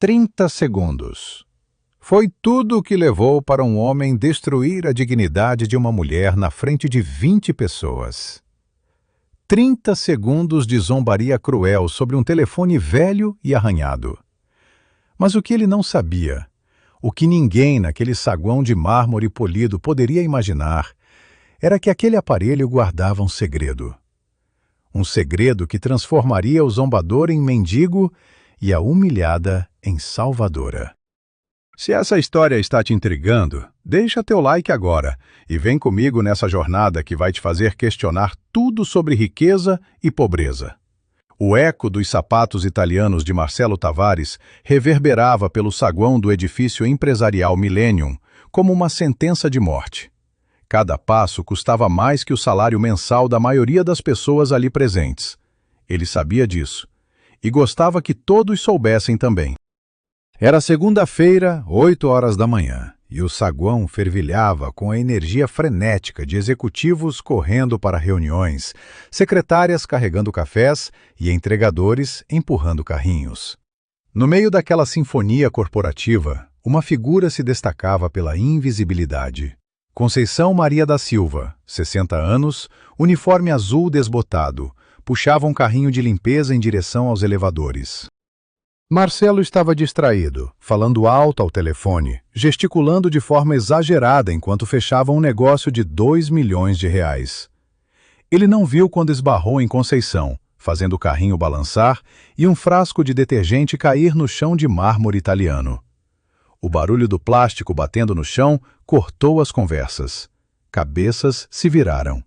30 segundos. Foi tudo o que levou para um homem destruir a dignidade de uma mulher na frente de 20 pessoas. 30 segundos de zombaria cruel sobre um telefone velho e arranhado. Mas o que ele não sabia, o que ninguém naquele saguão de mármore polido poderia imaginar, era que aquele aparelho guardava um segredo. Um segredo que transformaria o zombador em mendigo e a humilhada em salvadora. Se essa história está te intrigando, deixa teu like agora e vem comigo nessa jornada que vai te fazer questionar tudo sobre riqueza e pobreza. O eco dos sapatos italianos de Marcelo Tavares reverberava pelo saguão do edifício empresarial Millennium como uma sentença de morte. Cada passo custava mais que o salário mensal da maioria das pessoas ali presentes. Ele sabia disso e gostava que todos soubessem também. Era segunda-feira, 8 horas da manhã, e o saguão fervilhava com a energia frenética de executivos correndo para reuniões, secretárias carregando cafés e entregadores empurrando carrinhos. No meio daquela sinfonia corporativa, uma figura se destacava pela invisibilidade. Conceição Maria da Silva, 60 anos, uniforme azul desbotado, puxava um carrinho de limpeza em direção aos elevadores. Marcelo estava distraído, falando alto ao telefone, gesticulando de forma exagerada enquanto fechava um negócio de 2 milhões de reais. Ele não viu quando esbarrou em Conceição, fazendo o carrinho balançar e um frasco de detergente cair no chão de mármore italiano. O barulho do plástico batendo no chão cortou as conversas. Cabeças se viraram.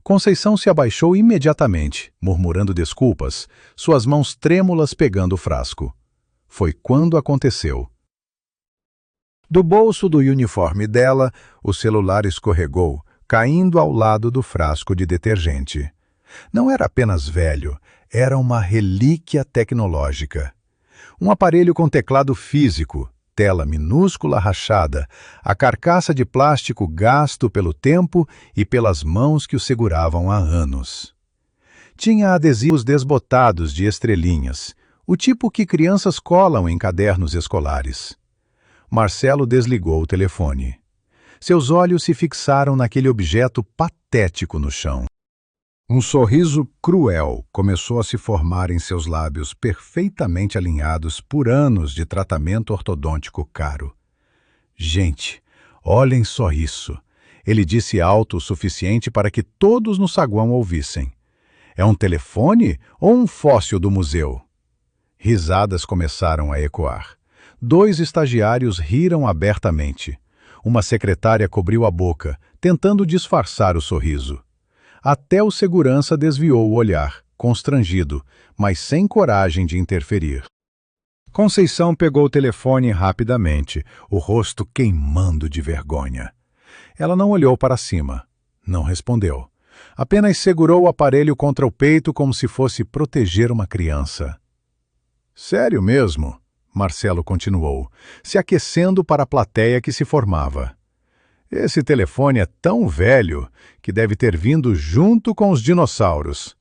Conceição se abaixou imediatamente, murmurando desculpas, suas mãos trêmulas pegando o frasco. Foi quando aconteceu. Do bolso do uniforme dela, o celular escorregou, caindo ao lado do frasco de detergente. Não era apenas velho, era uma relíquia tecnológica. Um aparelho com teclado físico, tela minúscula rachada, a carcaça de plástico gasto pelo tempo e pelas mãos que o seguravam há anos. Tinha adesivos desbotados de estrelinhas, o tipo que crianças colam em cadernos escolares. Marcelo desligou o telefone. Seus olhos se fixaram naquele objeto patético no chão. Um sorriso cruel começou a se formar em seus lábios perfeitamente alinhados por anos de tratamento ortodôntico caro. Gente, olhem só isso. Ele disse alto o suficiente para que todos no saguão ouvissem. É um telefone ou um fóssil do museu? Risadas começaram a ecoar. 2 estagiários riram abertamente. Uma secretária cobriu a boca, tentando disfarçar o sorriso. Até o segurança desviou o olhar, constrangido, mas sem coragem de interferir. Conceição pegou o telefone rapidamente, o rosto queimando de vergonha. Ela não olhou para cima, não respondeu. Apenas segurou o aparelho contra o peito como se fosse proteger uma criança. Sério mesmo? Marcelo continuou, se aquecendo para a plateia que se formava. Esse telefone é tão velho que deve ter vindo junto com os dinossauros.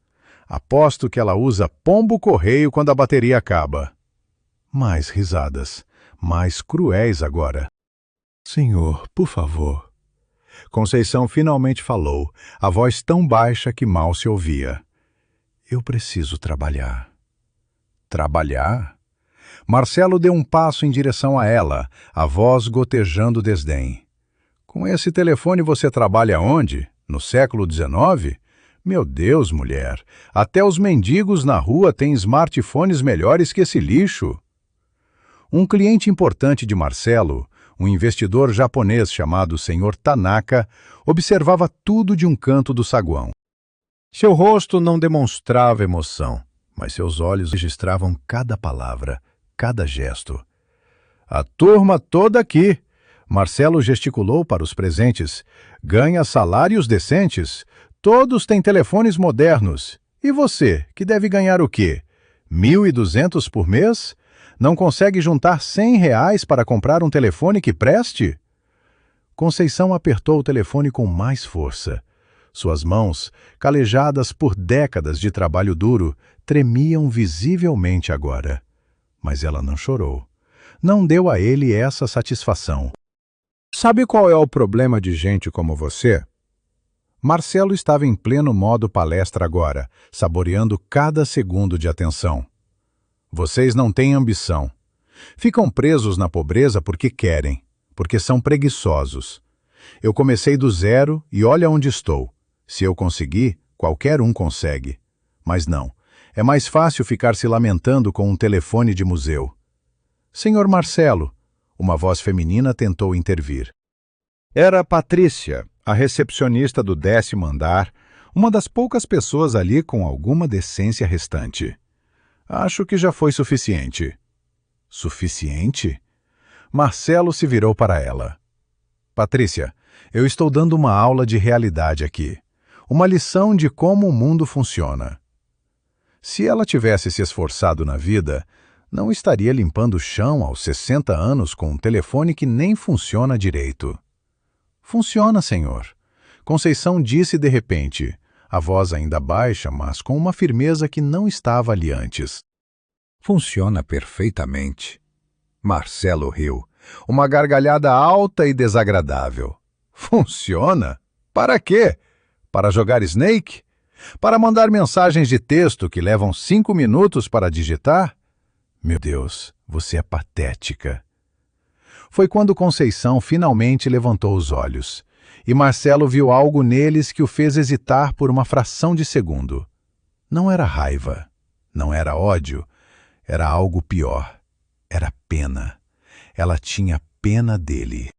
Aposto que ela usa pombo-correio quando a bateria acaba. Mais risadas, mais cruéis agora. Senhor, por favor. Conceição finalmente falou, a voz tão baixa que mal se ouvia. Eu preciso trabalhar. Trabalhar? Marcelo deu um passo em direção a ela, a voz gotejando desdém. Com esse telefone você trabalha onde? No século XIX? Meu Deus, mulher, até os mendigos na rua têm smartphones melhores que esse lixo. Um cliente importante de Marcelo, um investidor japonês chamado Sr. Tanaka, observava tudo de um canto do saguão. Seu rosto não demonstrava emoção, mas seus olhos registravam cada palavra, cada gesto. A turma toda aqui. Marcelo gesticulou para os presentes. Ganha salários decentes. Todos têm telefones modernos. E você, que deve ganhar o quê? 1.200 por mês? Não consegue juntar R$ 100 para comprar um telefone que preste? Conceição apertou o telefone com mais força. Suas mãos, calejadas por décadas de trabalho duro, tremiam visivelmente agora. Mas ela não chorou. Não deu a ele essa satisfação. Sabe qual é o problema de gente como você? Marcelo estava em pleno modo palestra agora, saboreando cada segundo de atenção. Vocês não têm ambição. Ficam presos na pobreza porque querem, porque são preguiçosos. Eu comecei do zero e olha onde estou. Se eu conseguir, qualquer um consegue. Mas não, é mais fácil ficar se lamentando com um telefone de museu. Senhor Marcelo, uma voz feminina tentou intervir. Era Patrícia, a recepcionista do 10º andar, uma das poucas pessoas ali com alguma decência restante. Acho que já foi suficiente. Suficiente? Marcelo se virou para ela. Patrícia, eu estou dando uma aula de realidade aqui. Uma lição de como o mundo funciona. Se ela tivesse se esforçado na vida, não estaria limpando o chão aos 60 anos com um telefone que nem funciona direito. Funciona, senhor. Conceição disse de repente, a voz ainda baixa, mas com uma firmeza que não estava ali antes. Funciona perfeitamente. Marcelo riu, uma gargalhada alta e desagradável. Funciona? Para quê? Para jogar Snake? Para mandar mensagens de texto que levam 5 minutos para digitar? Meu Deus, você é patética. Foi quando Conceição finalmente levantou os olhos, e Marcelo viu algo neles que o fez hesitar por uma fração de segundo. Não era raiva, não era ódio, era algo pior. Era pena. Ela tinha pena dele.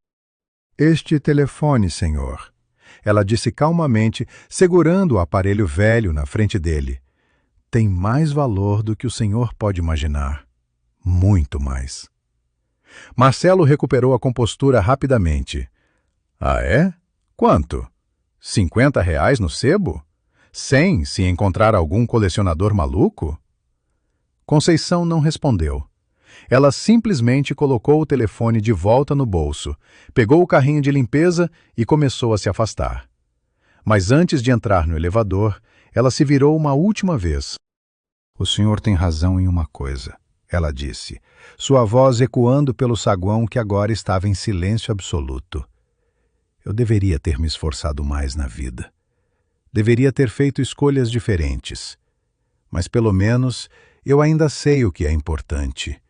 Este telefone, senhor. Ela disse calmamente, segurando o aparelho velho na frente dele. Tem mais valor do que o senhor pode imaginar. Muito mais. Marcelo recuperou a compostura rapidamente. Ah, é? Quanto? R$ 50 no sebo? 100 se encontrar algum colecionador maluco? Conceição não respondeu. Ela simplesmente colocou o telefone de volta no bolso, pegou o carrinho de limpeza e começou a se afastar. Mas antes de entrar no elevador, ela se virou uma última vez. O senhor tem razão em uma coisa, ela disse, sua voz ecoando pelo saguão que agora estava em silêncio absoluto. Eu deveria ter me esforçado mais na vida. Deveria ter feito escolhas diferentes. Mas pelo menos eu ainda sei o que é importante.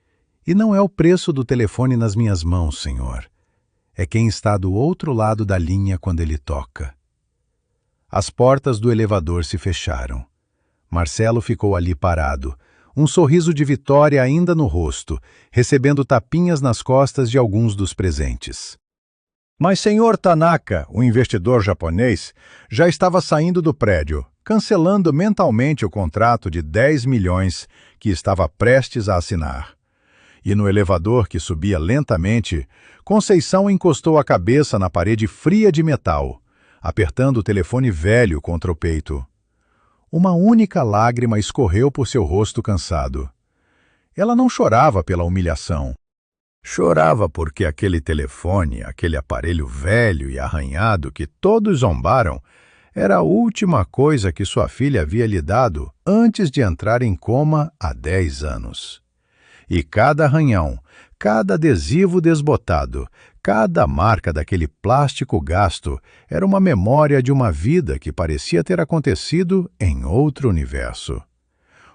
E não é o preço do telefone nas minhas mãos, senhor. É quem está do outro lado da linha quando ele toca. As portas do elevador se fecharam. Marcelo ficou ali parado, um sorriso de vitória ainda no rosto, recebendo tapinhas nas costas de alguns dos presentes. Mas senhor Tanaka, o investidor japonês, já estava saindo do prédio, cancelando mentalmente o contrato de 10 milhões que estava prestes a assinar. E no elevador que subia lentamente, Conceição encostou a cabeça na parede fria de metal, apertando o telefone velho contra o peito. Uma única lágrima escorreu por seu rosto cansado. Ela não chorava pela humilhação. Chorava porque aquele telefone, aquele aparelho velho e arranhado que todos zombaram, era a última coisa que sua filha havia lhe dado antes de entrar em coma há 10 anos. E cada arranhão, cada adesivo desbotado, cada marca daquele plástico gasto era uma memória de uma vida que parecia ter acontecido em outro universo.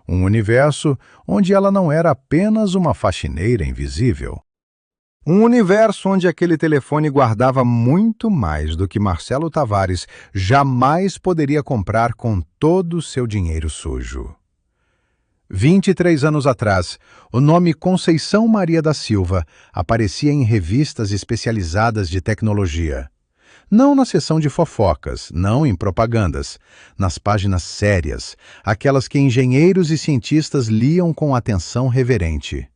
Um universo onde ela não era apenas uma faxineira invisível. Um universo onde aquele telefone guardava muito mais do que Marcelo Tavares jamais poderia comprar com todo o seu dinheiro sujo. 23 anos atrás, o nome Conceição Maria da Silva aparecia em revistas especializadas de tecnologia. Não na seção de fofocas, não em propagandas, nas páginas sérias, aquelas que engenheiros e cientistas liam com atenção reverente.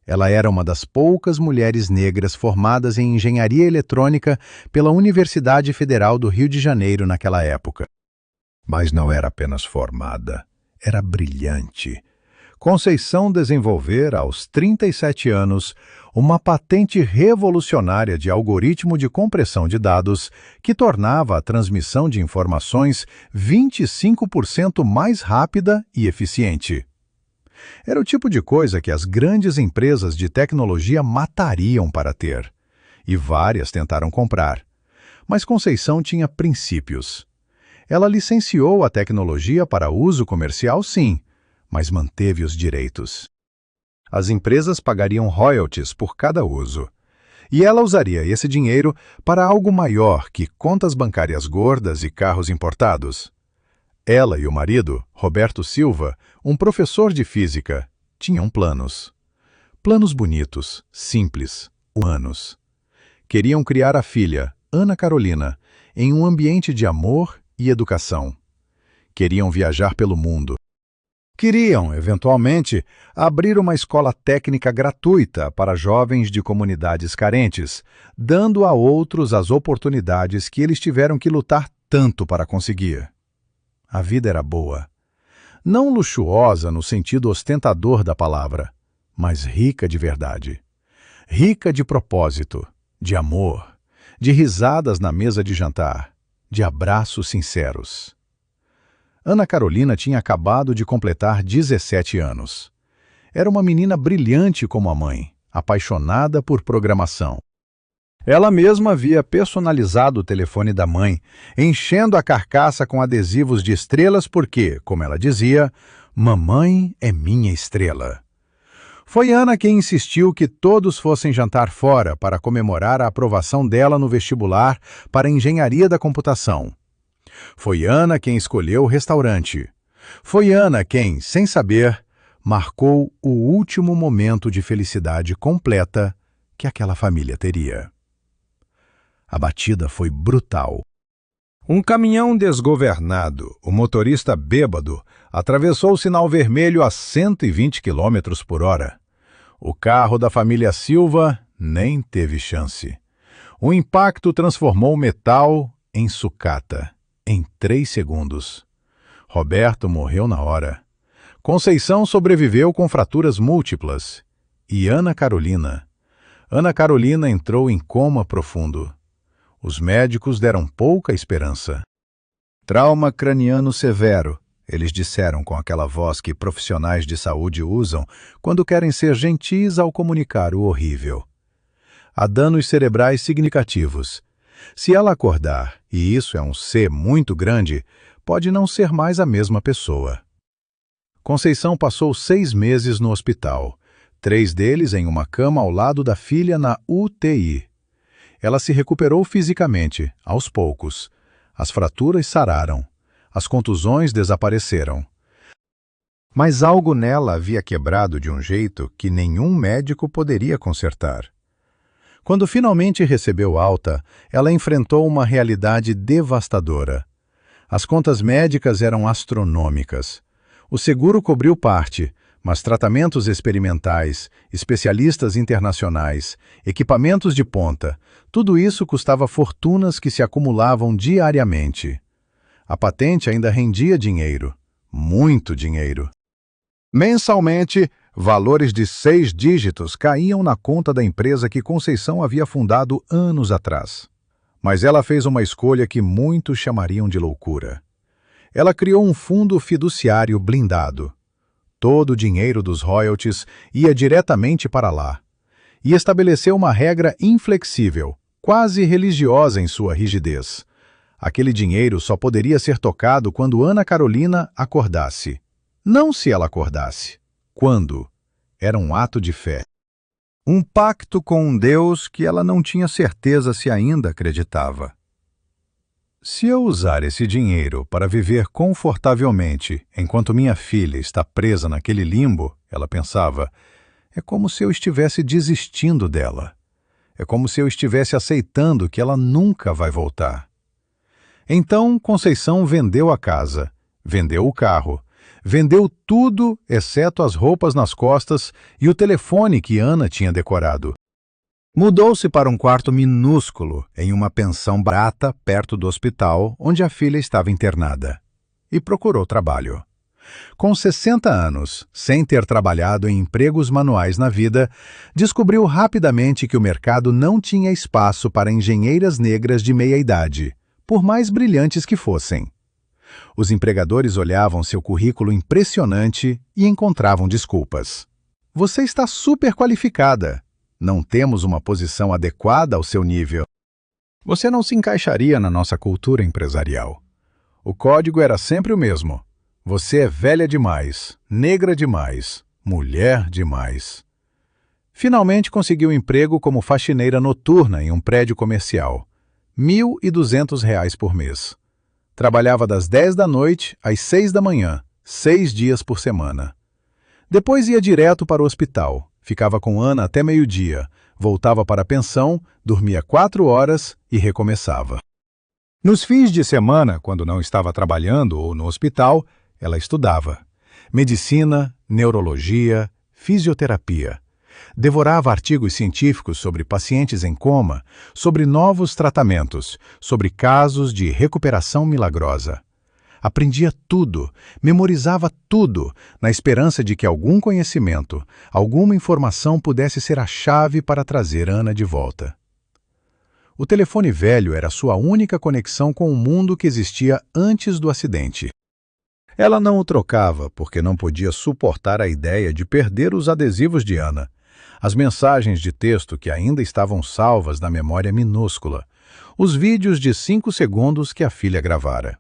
Ela era uma das poucas mulheres negras formadas em engenharia eletrônica pela Universidade Federal do Rio de Janeiro naquela época. Mas não era apenas formada. Era brilhante. Conceição desenvolvera, aos 37 anos, uma patente revolucionária de algoritmo de compressão de dados que tornava a transmissão de informações 25% mais rápida e eficiente. Era o tipo de coisa que as grandes empresas de tecnologia matariam para ter. E várias tentaram comprar. Mas Conceição tinha princípios. Ela licenciou a tecnologia para uso comercial, sim, mas manteve os direitos. As empresas pagariam royalties por cada uso. E ela usaria esse dinheiro para algo maior que contas bancárias gordas e carros importados. Ela e o marido, Roberto Silva, um professor de física, tinham planos. Planos bonitos, simples, humanos. Queriam criar a filha, Ana Carolina, em um ambiente de amor e educação. Queriam viajar pelo mundo. Queriam, eventualmente, abrir uma escola técnica gratuita para jovens de comunidades carentes, dando a outros as oportunidades que eles tiveram que lutar tanto para conseguir. A vida era boa. Não luxuosa no sentido ostentador da palavra, mas rica de verdade. Rica de propósito, de amor, de risadas na mesa de jantar, de abraços sinceros. Ana Carolina tinha acabado de completar 17 anos. Era uma menina brilhante como a mãe, apaixonada por programação. Ela mesma havia personalizado o telefone da mãe, enchendo a carcaça com adesivos de estrelas porque, como ela dizia, mamãe é minha estrela. Foi Ana quem insistiu que todos fossem jantar fora para comemorar a aprovação dela no vestibular para Engenharia da Computação. Foi Ana quem escolheu o restaurante. Foi Ana quem, sem saber, marcou o último momento de felicidade completa que aquela família teria. A batida foi brutal. Um caminhão desgovernado, o motorista bêbado, atravessou o sinal vermelho a 120 km por hora. O carro da família Silva nem teve chance. O impacto transformou o metal em sucata, em 3 segundos. Roberto morreu na hora. Conceição sobreviveu com fraturas múltiplas. E Ana Carolina? Ana Carolina entrou em coma profundo. Os médicos deram pouca esperança. Trauma craniano severo, eles disseram com aquela voz que profissionais de saúde usam quando querem ser gentis ao comunicar o horrível. Há danos cerebrais significativos. Se ela acordar, e isso é um C muito grande, pode não ser mais a mesma pessoa. Conceição passou 6 meses no hospital, 3 deles em uma cama ao lado da filha na UTI. Ela se recuperou fisicamente, aos poucos. As fraturas sararam. As contusões desapareceram. Mas algo nela havia quebrado de um jeito que nenhum médico poderia consertar. Quando finalmente recebeu alta, ela enfrentou uma realidade devastadora. As contas médicas eram astronômicas. O seguro cobriu parte, mas tratamentos experimentais, especialistas internacionais, equipamentos de ponta, tudo isso custava fortunas que se acumulavam diariamente. A patente ainda rendia dinheiro, muito dinheiro. Mensalmente, valores de 6 dígitos caíam na conta da empresa que Conceição havia fundado anos atrás. Mas ela fez uma escolha que muitos chamariam de loucura. Ela criou um fundo fiduciário blindado. Todo o dinheiro dos royalties ia diretamente para lá. E estabeleceu uma regra inflexível, quase religiosa em sua rigidez. Aquele dinheiro só poderia ser tocado quando Ana Carolina acordasse. Não se ela acordasse. Quando? Era um ato de fé. Um pacto com um Deus que ela não tinha certeza se ainda acreditava. Se eu usar esse dinheiro para viver confortavelmente enquanto minha filha está presa naquele limbo, ela pensava, é como se eu estivesse desistindo dela. É como se eu estivesse aceitando que ela nunca vai voltar. Então Conceição vendeu a casa, vendeu o carro, vendeu tudo exceto as roupas nas costas e o telefone que Ana tinha decorado. Mudou-se para um quarto minúsculo em uma pensão barata perto do hospital onde a filha estava internada. E procurou trabalho. Com 60 anos, sem ter trabalhado em empregos manuais na vida, descobriu rapidamente que o mercado não tinha espaço para engenheiras negras de meia idade, por mais brilhantes que fossem. Os empregadores olhavam seu currículo impressionante e encontravam desculpas. Você está super qualificada. Não temos uma posição adequada ao seu nível. Você não se encaixaria na nossa cultura empresarial. O código era sempre o mesmo. Você é velha demais, negra demais, mulher demais. Finalmente conseguiu emprego como faxineira noturna em um prédio comercial. R$ 1.200 por mês. Trabalhava das 10 da noite às 6 da manhã, 6 dias por semana. Depois ia direto para o hospital, ficava com Ana até meio-dia, voltava para a pensão, dormia 4 horas e recomeçava. Nos fins de semana, quando não estava trabalhando ou no hospital, ela estudava. Medicina, neurologia, fisioterapia. Devorava artigos científicos sobre pacientes em coma, sobre novos tratamentos, sobre casos de recuperação milagrosa. Aprendia tudo, memorizava tudo, na esperança de que algum conhecimento, alguma informação pudesse ser a chave para trazer Ana de volta. O telefone velho era sua única conexão com o mundo que existia antes do acidente. Ela não o trocava porque não podia suportar a ideia de perder os adesivos de Ana, as mensagens de texto que ainda estavam salvas na memória minúscula, os vídeos de 5 segundos que a filha gravara.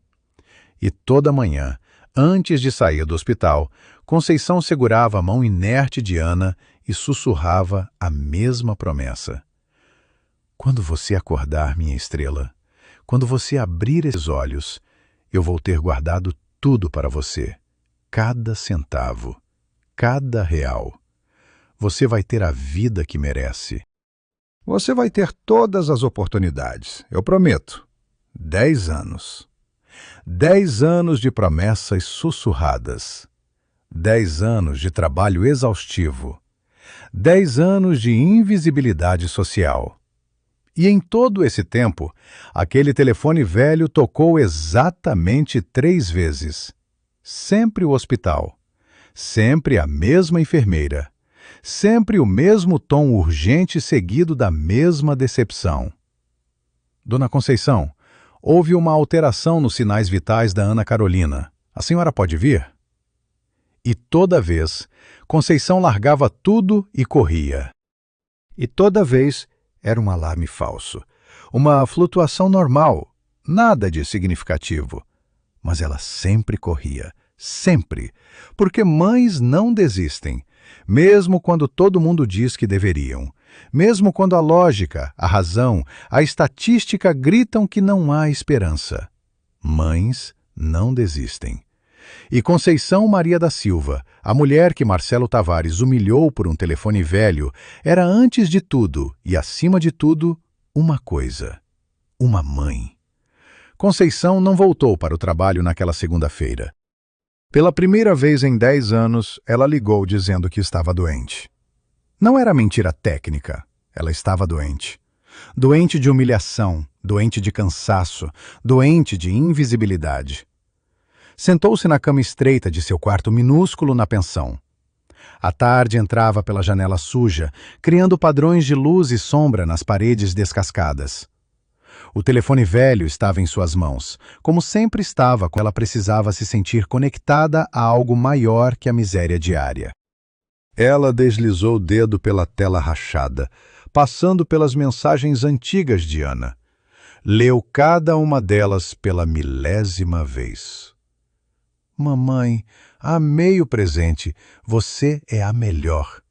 E toda manhã, antes de sair do hospital, Conceição segurava a mão inerte de Ana e sussurrava a mesma promessa. Quando você acordar, minha estrela, quando você abrir esses olhos, eu vou ter guardado tudo para você, cada centavo, cada real. Você vai ter a vida que merece. Você vai ter todas as oportunidades, eu prometo. 10 anos. 10 anos de promessas sussurradas. 10 anos de trabalho exaustivo. 10 anos de invisibilidade social. E em todo esse tempo, aquele telefone velho tocou exatamente 3 vezes. Sempre o hospital. Sempre a mesma enfermeira. Sempre o mesmo tom urgente seguido da mesma decepção. Dona Conceição, houve uma alteração nos sinais vitais da Ana Carolina. A senhora pode vir? E toda vez, Conceição largava tudo e corria. E toda vez era um alarme falso. Uma flutuação normal, nada de significativo. Mas ela sempre corria, sempre, porque mães não desistem. Mesmo quando todo mundo diz que deveriam. Mesmo quando a lógica, a razão, a estatística gritam que não há esperança. Mães não desistem. E Conceição Maria da Silva, a mulher que Marcelo Tavares humilhou por um telefone velho, era antes de tudo e acima de tudo, uma coisa: uma mãe. Conceição não voltou para o trabalho naquela segunda-feira. Pela primeira vez em 10 anos, ela ligou dizendo que estava doente. Não era mentira técnica, ela estava doente. Doente de humilhação, doente de cansaço, doente de invisibilidade. Sentou-se na cama estreita de seu quarto minúsculo na pensão. A tarde entrava pela janela suja, criando padrões de luz e sombra nas paredes descascadas. O telefone velho estava em suas mãos, como sempre estava quando ela precisava se sentir conectada a algo maior que a miséria diária. Ela deslizou o dedo pela tela rachada, passando pelas mensagens antigas de Ana. Leu cada uma delas pela 1000ª vez. Mamãe, amei o presente, você é a melhor.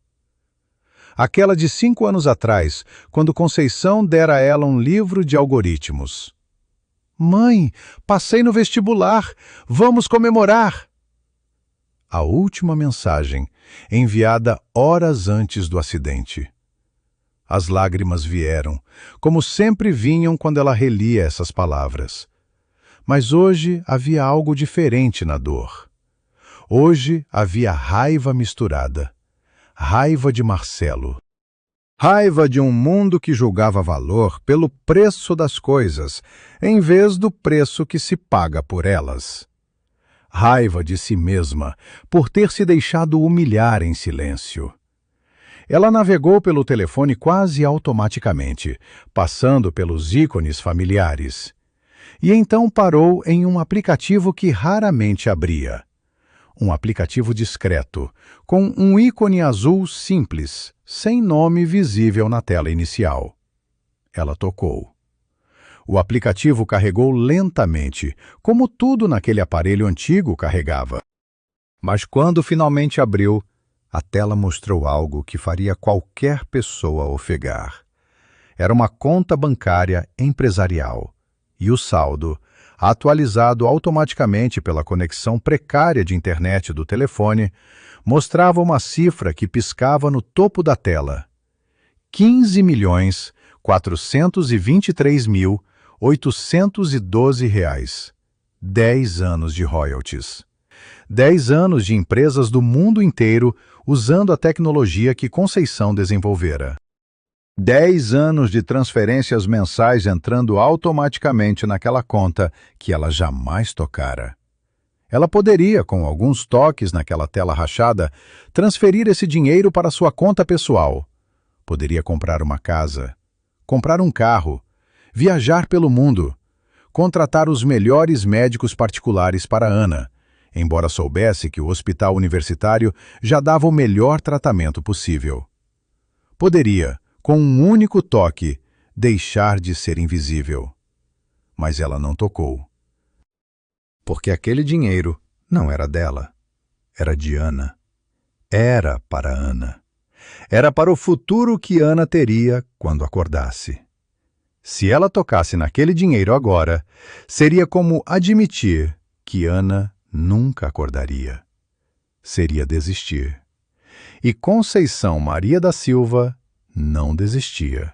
Aquela de 5 anos atrás, quando Conceição dera a ela um livro de algoritmos. Mãe, passei no vestibular, vamos comemorar! A última mensagem, enviada horas antes do acidente. As lágrimas vieram, como sempre vinham quando ela relia essas palavras. Mas hoje havia algo diferente na dor. Hoje havia raiva misturada. Raiva de Marcelo. Raiva de um mundo que julgava valor pelo preço das coisas, em vez do preço que se paga por elas. Raiva de si mesma, por ter se deixado humilhar em silêncio. Ela navegou pelo telefone quase automaticamente, passando pelos ícones familiares. E então parou em um aplicativo que raramente abria. Um aplicativo discreto, com um ícone azul simples, sem nome visível na tela inicial. Ela tocou. O aplicativo carregou lentamente, como tudo naquele aparelho antigo carregava. Mas quando finalmente abriu, a tela mostrou algo que faria qualquer pessoa ofegar. Era uma conta bancária empresarial. E o saldo, atualizado automaticamente pela conexão precária de internet do telefone, mostrava uma cifra que piscava no topo da tela. 15.423.812 reais. 10 anos de royalties. 10 anos de empresas do mundo inteiro usando a tecnologia que Conceição desenvolvera. 10 anos de transferências mensais entrando automaticamente naquela conta que ela jamais tocara. Ela poderia, com alguns toques naquela tela rachada, transferir esse dinheiro para sua conta pessoal. Poderia comprar uma casa, comprar um carro, viajar pelo mundo, contratar os melhores médicos particulares para Ana, embora soubesse que o hospital universitário já dava o melhor tratamento possível. Poderia, com um único toque, deixar de ser invisível. Mas ela não tocou. Porque aquele dinheiro não era dela. Era de Ana. Era para Ana. Era para o futuro que Ana teria quando acordasse. Se ela tocasse naquele dinheiro agora, seria como admitir que Ana nunca acordaria. Seria desistir. E Conceição Maria da Silva não desistia.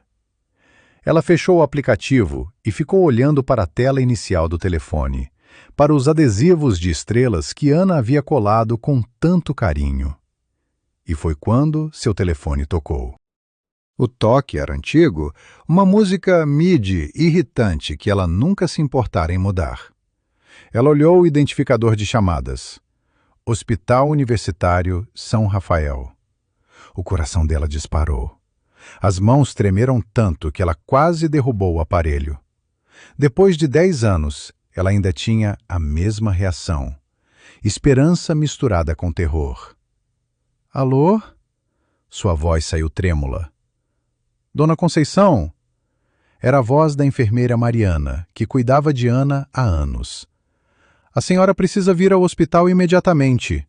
Ela fechou o aplicativo e ficou olhando para a tela inicial do telefone, para os adesivos de estrelas que Ana havia colado com tanto carinho. E foi quando seu telefone tocou. O toque era antigo, uma música MIDI irritante que ela nunca se importara em mudar. Ela olhou o identificador de chamadas. Hospital Universitário São Rafael. O coração dela disparou. As mãos tremeram tanto que ela quase derrubou o aparelho. Depois de 10 anos, ela ainda tinha a mesma reação. Esperança misturada com terror. Alô? Sua voz saiu trêmula. Dona Conceição? Era a voz da enfermeira Mariana, que cuidava de Ana há anos. A senhora precisa vir ao hospital imediatamente.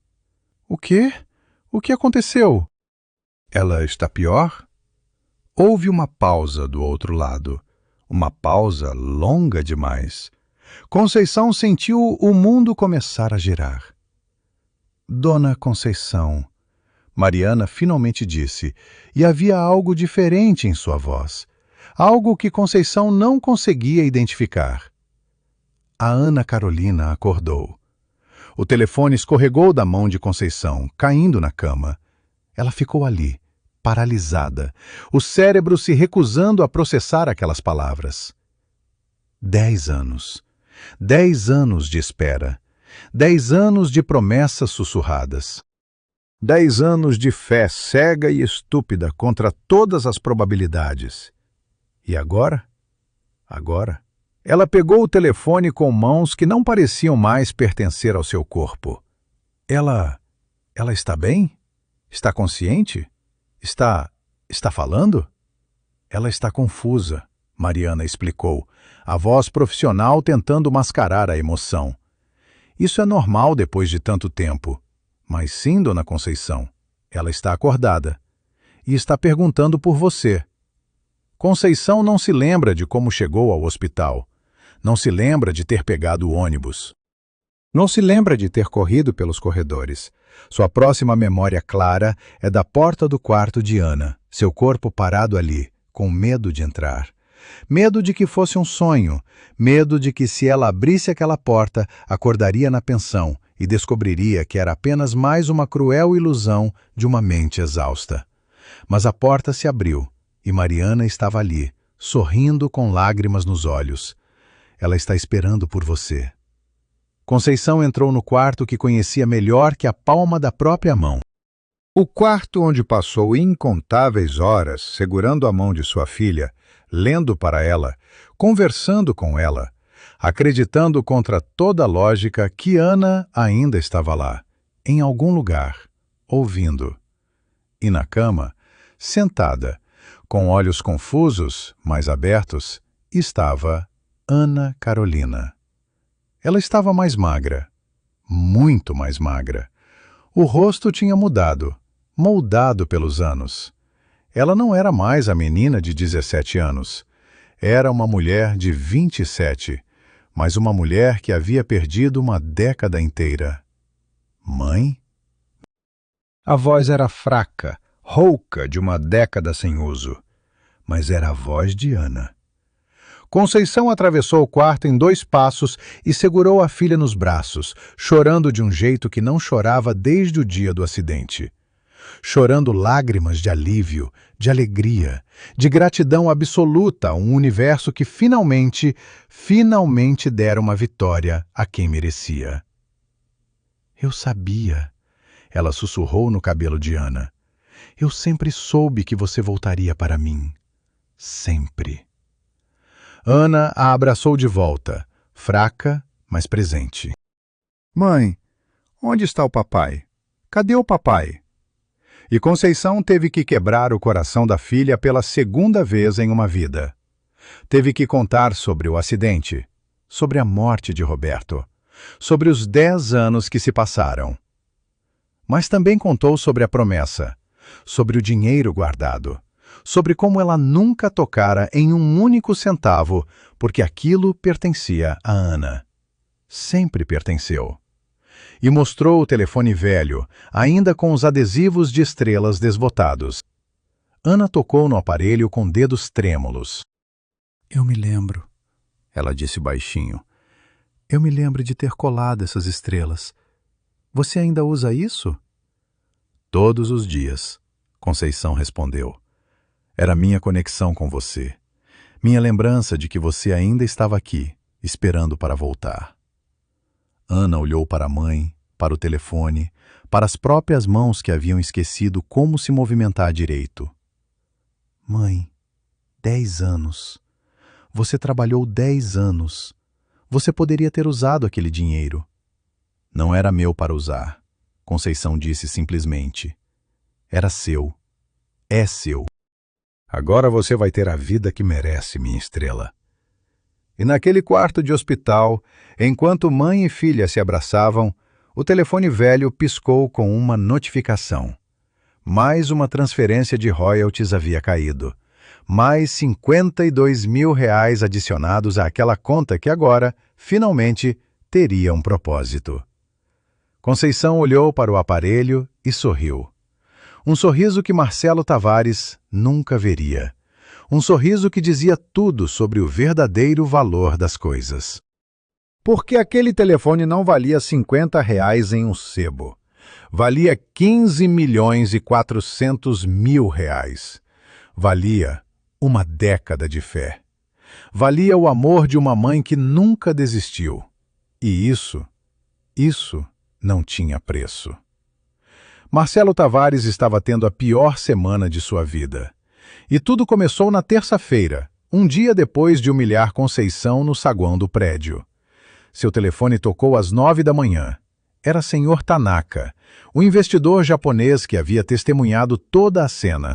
O quê? O que aconteceu? Ela está pior? Houve uma pausa do outro lado. Uma pausa longa demais. Conceição sentiu o mundo começar a girar. Dona Conceição, Mariana finalmente disse, e havia algo diferente em sua voz. Algo que Conceição não conseguia identificar. A Ana Carolina acordou. O telefone escorregou da mão de Conceição, caindo na cama. Ela ficou ali, paralisada, o cérebro se recusando a processar aquelas palavras. 10 anos. 10 anos de espera. 10 anos de promessas sussurradas. 10 anos de fé cega e estúpida contra todas as probabilidades. E agora? Agora? Ela pegou o telefone com mãos que não pareciam mais pertencer ao seu corpo. Ela está bem? Está consciente? Está falando? Ela está confusa, Mariana explicou, a voz profissional tentando mascarar a emoção. Isso é normal depois de tanto tempo. Mas sim, Dona Conceição, ela está acordada. E está perguntando por você. Conceição não se lembra de como chegou ao hospital. Não se lembra de ter pegado o ônibus. Não se lembra de ter corrido pelos corredores. Sua próxima memória clara é da porta do quarto de Ana, seu corpo parado ali, com medo de entrar. Medo de que fosse um sonho, medo de que se ela abrisse aquela porta, acordaria na pensão e descobriria que era apenas mais uma cruel ilusão de uma mente exausta. Mas a porta se abriu e Mariana estava ali, sorrindo com lágrimas nos olhos. Ela está esperando por você. Conceição entrou no quarto que conhecia melhor que a palma da própria mão. O quarto onde passou incontáveis horas segurando a mão de sua filha, lendo para ela, conversando com ela, acreditando contra toda lógica que Ana ainda estava lá, em algum lugar, ouvindo. E na cama, sentada, com olhos confusos, mas abertos, estava Ana Carolina. Ela estava mais magra, muito mais magra. O rosto tinha mudado, moldado pelos anos. Ela não era mais a menina de 17 anos. Era uma mulher de 27, mas uma mulher que havia perdido uma década inteira. Mãe? A voz era fraca, rouca de uma década sem uso, mas era a voz de Ana. Conceição atravessou o quarto em 2 passos e segurou a filha nos braços, chorando de um jeito que não chorava desde o dia do acidente. Chorando lágrimas de alívio, de alegria, de gratidão absoluta a um universo que finalmente dera uma vitória a quem merecia. Eu sabia, ela sussurrou no cabelo de Ana. Eu sempre soube que você voltaria para mim. Sempre. Ana a abraçou de volta, fraca, mas presente. Mãe, onde está o papai? Cadê o papai? E Conceição teve que quebrar o coração da filha pela 2ª vez em uma vida. Teve que contar sobre o acidente, sobre a morte de Roberto, sobre os 10 anos que se passaram. Mas também contou sobre a promessa, sobre o dinheiro guardado, sobre como ela nunca tocara em um único centavo, porque aquilo pertencia a Ana. Sempre pertenceu. E mostrou o telefone velho, ainda com os adesivos de estrelas desbotados. Ana tocou no aparelho com dedos trêmulos. Eu me lembro, ela disse baixinho. Eu me lembro de ter colado essas estrelas. Você ainda usa isso? Todos os dias, Conceição respondeu. Era minha conexão com você. Minha lembrança de que você ainda estava aqui, esperando para voltar. Ana olhou para a mãe, para o telefone, para as próprias mãos que haviam esquecido como se movimentar direito. Mãe, 10 anos. Você trabalhou 10 anos. Você poderia ter usado aquele dinheiro. Não era meu para usar, Conceição disse simplesmente. Era seu. É seu. Agora você vai ter a vida que merece, minha estrela. E naquele quarto de hospital, enquanto mãe e filha se abraçavam, o telefone velho piscou com uma notificação. Mais uma transferência de royalties havia caído. Mais R$52 mil adicionados àquela conta que agora, finalmente, teria um propósito. Conceição olhou para o aparelho e sorriu. Um sorriso que Marcelo Tavares nunca veria. Um sorriso que dizia tudo sobre o verdadeiro valor das coisas. Porque aquele telefone não valia R$50 em um sebo. Valia 15.400.000. Valia uma década de fé. Valia o amor de uma mãe que nunca desistiu. E isso não tinha preço. Marcelo Tavares estava tendo a pior semana de sua vida. E tudo começou na terça-feira, um dia depois de humilhar Conceição no saguão do prédio. Seu telefone tocou às 9 da manhã. Era Sr. Tanaka, o investidor japonês que havia testemunhado toda a cena.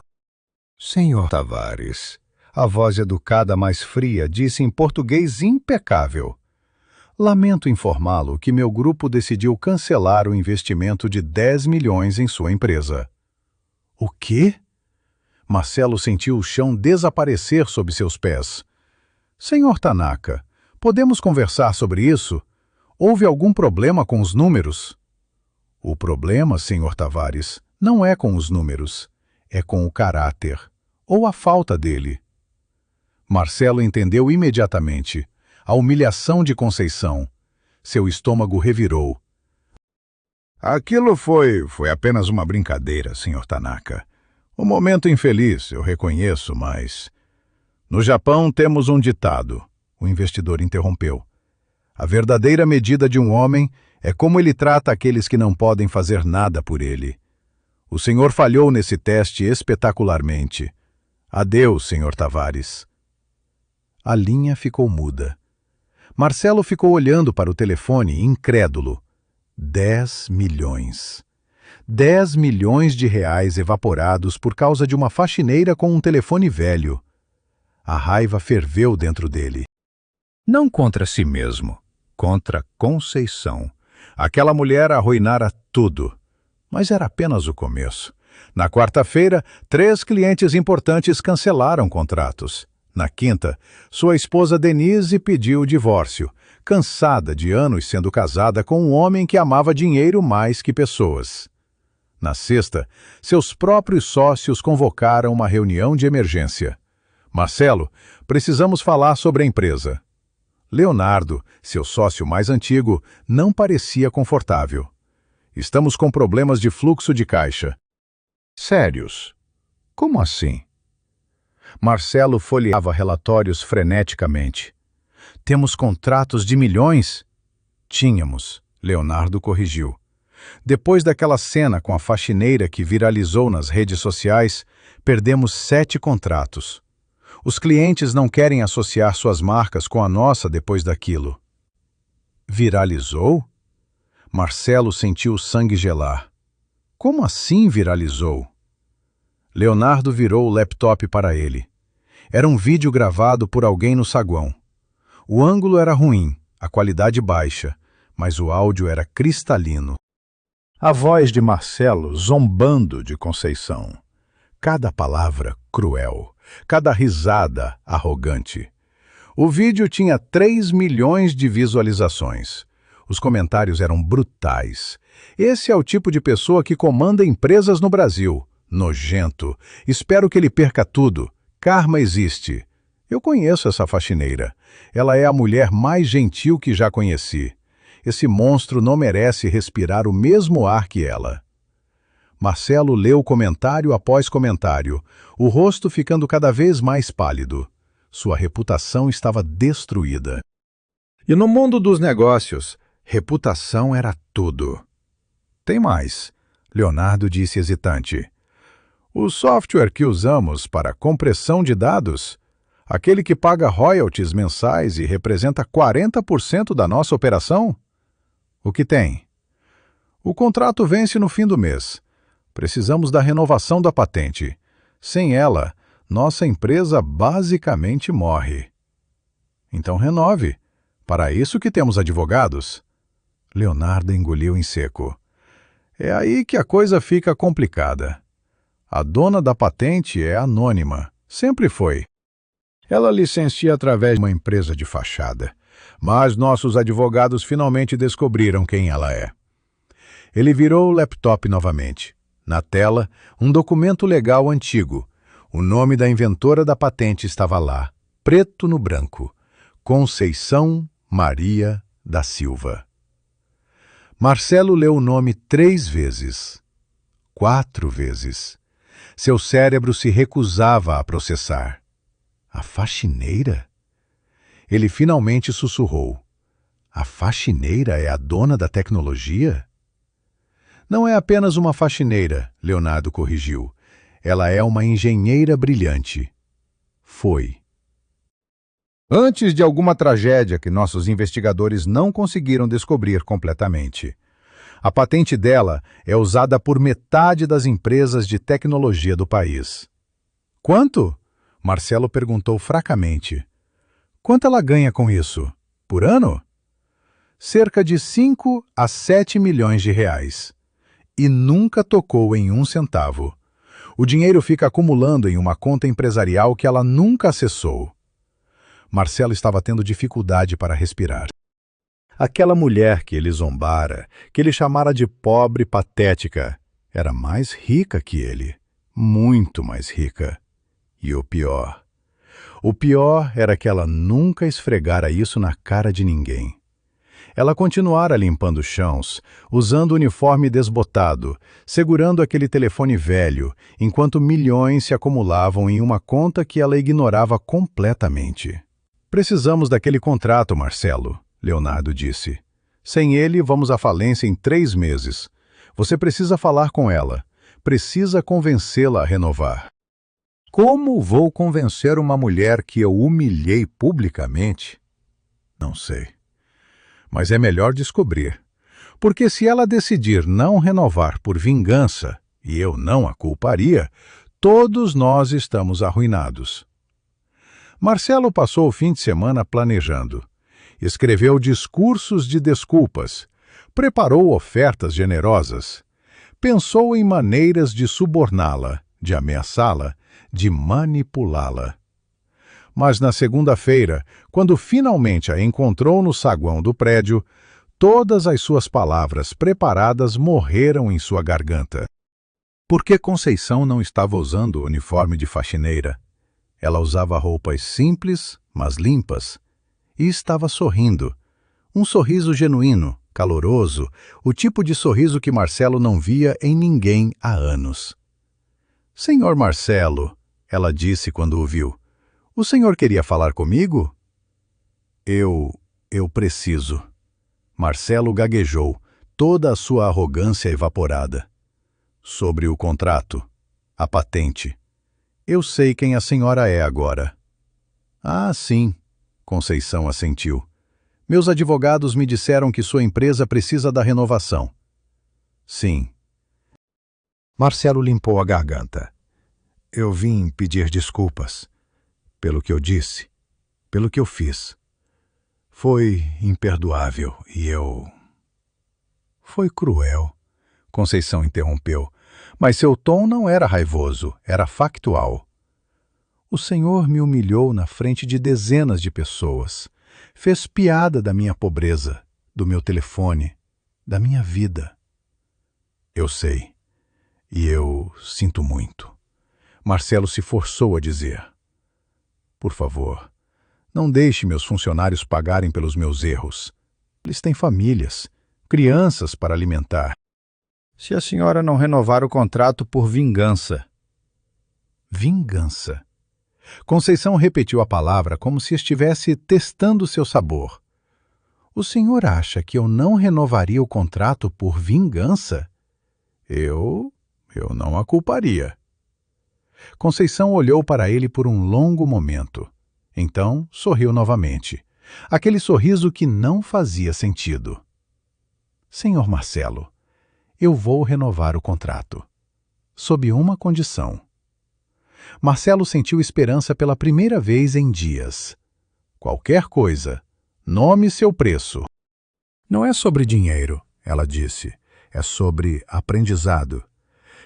Sr. Tavares, a voz educada mais fria disse em português impecável. Lamento informá-lo que meu grupo decidiu cancelar o investimento de 10 milhões em sua empresa. O quê? Marcelo sentiu o chão desaparecer sob seus pés. Senhor Tanaka, podemos conversar sobre isso? Houve algum problema com os números? O problema, Sr. Tavares, não é com os números, é com o caráter, ou a falta dele. Marcelo entendeu imediatamente. A humilhação de Conceição. Seu estômago revirou. Aquilo foi apenas uma brincadeira, Sr. Tanaka. Um momento infeliz, eu reconheço, mas... No Japão temos um ditado, o investidor interrompeu. A verdadeira medida de um homem é como ele trata aqueles que não podem fazer nada por ele. O senhor falhou nesse teste espetacularmente. Adeus, Sr. Tavares. A linha ficou muda. Marcelo ficou olhando para o telefone, incrédulo. 10 milhões. 10 milhões de reais evaporados por causa de uma faxineira com um telefone velho. A raiva ferveu dentro dele. Não contra si mesmo, contra Conceição. Aquela mulher arruinara tudo. Mas era apenas o começo. Na quarta-feira, 3 clientes importantes cancelaram contratos. Na quinta, sua esposa Denise pediu o divórcio, cansada de anos sendo casada com um homem que amava dinheiro mais que pessoas. Na sexta, seus próprios sócios convocaram uma reunião de emergência. Marcelo, precisamos falar sobre a empresa. Leonardo, seu sócio mais antigo, não parecia confortável. Estamos com problemas de fluxo de caixa. Sérios? Como assim? Marcelo folheava relatórios freneticamente. Temos contratos de milhões? Tínhamos, Leonardo corrigiu. Depois daquela cena com a faxineira que viralizou nas redes sociais, perdemos 7 contratos. Os clientes não querem associar suas marcas com a nossa depois daquilo. Viralizou? Marcelo sentiu o sangue gelar. Como assim viralizou? Leonardo virou o laptop para ele. Era um vídeo gravado por alguém no saguão. O ângulo era ruim, a qualidade baixa, mas o áudio era cristalino. A voz de Marcelo zombando de Conceição. Cada palavra cruel, cada risada arrogante. O vídeo tinha 3 milhões de visualizações. Os comentários eram brutais. Esse é o tipo de pessoa que comanda empresas no Brasil. Nojento. Espero que ele perca tudo. Karma existe. Eu conheço essa faxineira. Ela é a mulher mais gentil que já conheci. Esse monstro não merece respirar o mesmo ar que ela. Marcelo leu comentário após comentário, o rosto ficando cada vez mais pálido. Sua reputação estava destruída. E no mundo dos negócios, reputação era tudo. Tem mais, Leonardo disse hesitante. O software que usamos para compressão de dados, aquele que paga royalties mensais e representa 40% da nossa operação? O que tem? O contrato vence no fim do mês. Precisamos da renovação da patente. Sem ela, nossa empresa basicamente morre. Então renove. Para isso que temos advogados. Leonardo engoliu em seco. É aí que a coisa fica complicada. A dona da patente é anônima. Sempre foi. Ela licencia através de uma empresa de fachada. Mas nossos advogados finalmente descobriram quem ela é. Ele virou o laptop novamente. Na tela, um documento legal antigo. O nome da inventora da patente estava lá, preto no branco. Conceição Maria da Silva. Marcelo leu o nome 3 vezes. 4 vezes. Seu cérebro se recusava a processar. A faxineira? Ele finalmente sussurrou. A faxineira é a dona da tecnologia? Não é apenas uma faxineira, Leonardo corrigiu. Ela é uma engenheira brilhante. Foi. Antes de alguma tragédia que nossos investigadores não conseguiram descobrir completamente. A patente dela é usada por metade das empresas de tecnologia do país. Quanto? Marcelo perguntou fracamente. Quanto ela ganha com isso? Por ano? Cerca de 5 a 7 milhões de reais. E nunca tocou em 1 centavo. O dinheiro fica acumulando em uma conta empresarial que ela nunca acessou. Marcelo estava tendo dificuldade para respirar. Aquela mulher que ele zombara, que ele chamara de pobre patética, era mais rica que ele. Muito mais rica. E o pior era que ela nunca esfregara isso na cara de ninguém. Ela continuara limpando chãos, usando o uniforme desbotado, segurando aquele telefone velho, enquanto milhões se acumulavam em uma conta que ela ignorava completamente. Precisamos daquele contrato, Marcelo, Leonardo disse. Sem ele, vamos à falência em 3 meses. Você precisa falar com ela. Precisa convencê-la a renovar. Como vou convencer uma mulher que eu humilhei publicamente? Não sei. Mas é melhor descobrir. Porque se ela decidir não renovar por vingança, e eu não a culparia, todos nós estamos arruinados. Marcelo passou o fim de semana planejando. Escreveu discursos de desculpas, preparou ofertas generosas, pensou em maneiras de suborná-la, de ameaçá-la, de manipulá-la. Mas na segunda-feira, quando finalmente a encontrou no saguão do prédio, todas as suas palavras preparadas morreram em sua garganta. Porque Conceição não estava usando o uniforme de faxineira. Ela usava roupas simples, mas limpas, e estava sorrindo. Um sorriso genuíno, caloroso, o tipo de sorriso que Marcelo não via em ninguém há anos. "Senhor Marcelo", ela disse quando o viu, "o senhor queria falar comigo?" Eu preciso." Marcelo gaguejou, toda a sua arrogância evaporada. "Sobre o contrato, a patente. Eu sei quem a senhora é agora." "Ah, sim." Conceição assentiu. "Meus advogados me disseram que sua empresa precisa da renovação." "Sim." Marcelo limpou a garganta. "Eu vim pedir desculpas pelo que eu disse, pelo que eu fiz. Foi imperdoável e eu..." "Foi cruel." Conceição interrompeu, mas seu tom não era raivoso, era factual. "O senhor me humilhou na frente de dezenas de pessoas. Fez piada da minha pobreza, do meu telefone, da minha vida." "Eu sei. E eu sinto muito." Marcelo se forçou a dizer. "Por favor, não deixe meus funcionários pagarem pelos meus erros. Eles têm famílias, crianças para alimentar. Se a senhora não renovar o contrato por vingança..." Vingança. Conceição repetiu a palavra como se estivesse testando seu sabor. "O senhor acha que eu não renovaria o contrato por vingança?" Eu não a culparia." Conceição olhou para ele por um longo momento. Então sorriu novamente. Aquele sorriso que não fazia sentido. "Senhor Marcelo, eu vou renovar o contrato. Sob uma condição." Marcelo sentiu esperança pela primeira vez em dias. "Qualquer coisa. Nome seu preço." "Não é sobre dinheiro", ela disse. "É sobre aprendizado.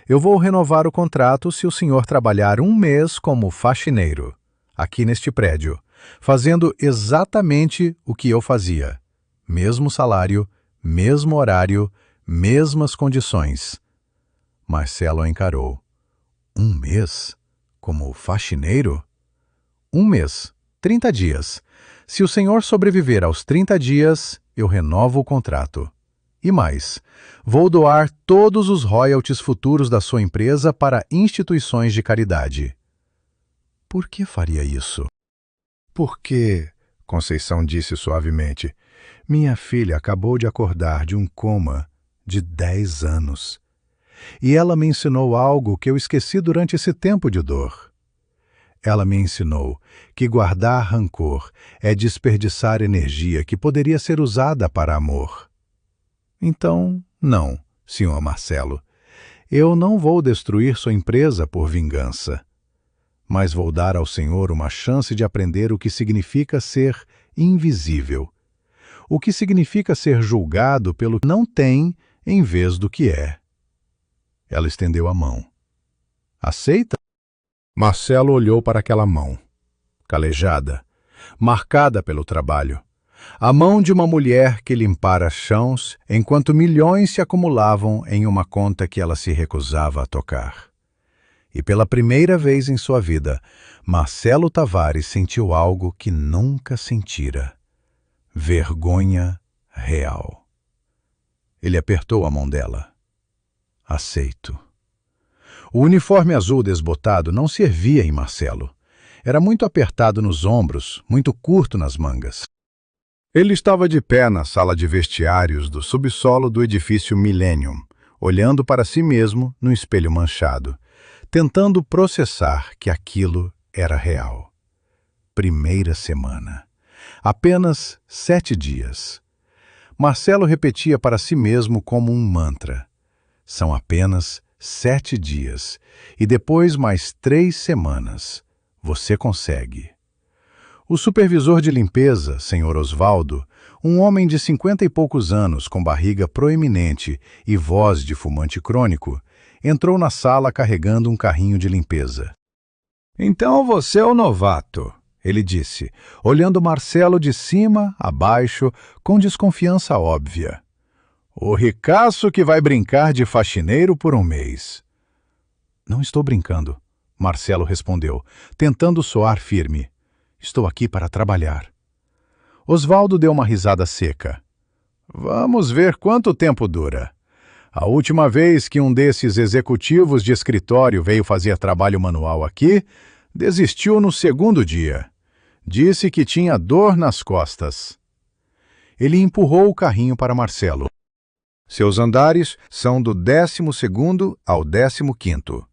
Eu vou renovar o contrato se o senhor trabalhar 1 mês como faxineiro, aqui neste prédio, fazendo exatamente o que eu fazia. Mesmo salário, mesmo horário, mesmas condições." Marcelo a encarou. 1 mês? Como faxineiro? 1 mês, 30 dias. Se o senhor sobreviver aos 30 dias, eu renovo o contrato. E mais, vou doar todos os royalties futuros da sua empresa para instituições de caridade." "Por que faria isso?" "Porque", Conceição disse suavemente, "minha filha acabou de acordar de um coma de 10 anos. E ela me ensinou algo que eu esqueci durante esse tempo de dor. Ela me ensinou que guardar rancor é desperdiçar energia que poderia ser usada para amor. Então, não, senhor Marcelo. Eu não vou destruir sua empresa por vingança. Mas vou dar ao senhor uma chance de aprender o que significa ser invisível. O que significa ser julgado pelo que não tem em vez do que é." Ela estendeu a mão. "Aceita?" Marcelo olhou para aquela mão, calejada, marcada pelo trabalho. A mão de uma mulher que limpara chãos enquanto milhões se acumulavam em uma conta que ela se recusava a tocar. E pela primeira vez em sua vida, Marcelo Tavares sentiu algo que nunca sentira: vergonha real. Ele apertou a mão dela. "Aceito." O uniforme azul desbotado não servia em Marcelo. Era muito apertado nos ombros, muito curto nas mangas. Ele estava de pé na sala de vestiários do subsolo do edifício Millennium, olhando para si mesmo no espelho manchado, tentando processar que aquilo era real. Primeira semana. Apenas 7 dias. Marcelo repetia para si mesmo como um mantra. São apenas 7 dias. E depois mais 3 semanas. Você consegue. O supervisor de limpeza, Sr. Osvaldo, um homem de 50 e poucos anos, com barriga proeminente e voz de fumante crônico, entrou na sala carregando um carrinho de limpeza. Então você é o novato, ele disse, olhando Marcelo de cima a baixo com desconfiança óbvia. O ricaço que vai brincar de faxineiro por um mês. Não estou brincando, Marcelo respondeu, tentando soar firme. Estou aqui para trabalhar. Osvaldo deu uma risada seca. Vamos ver quanto tempo dura. A última vez que um desses executivos de escritório veio fazer trabalho manual aqui, desistiu no segundo dia. Disse que tinha dor nas costas. Ele empurrou o carrinho para Marcelo. Seus andares são do 12º ao 15º.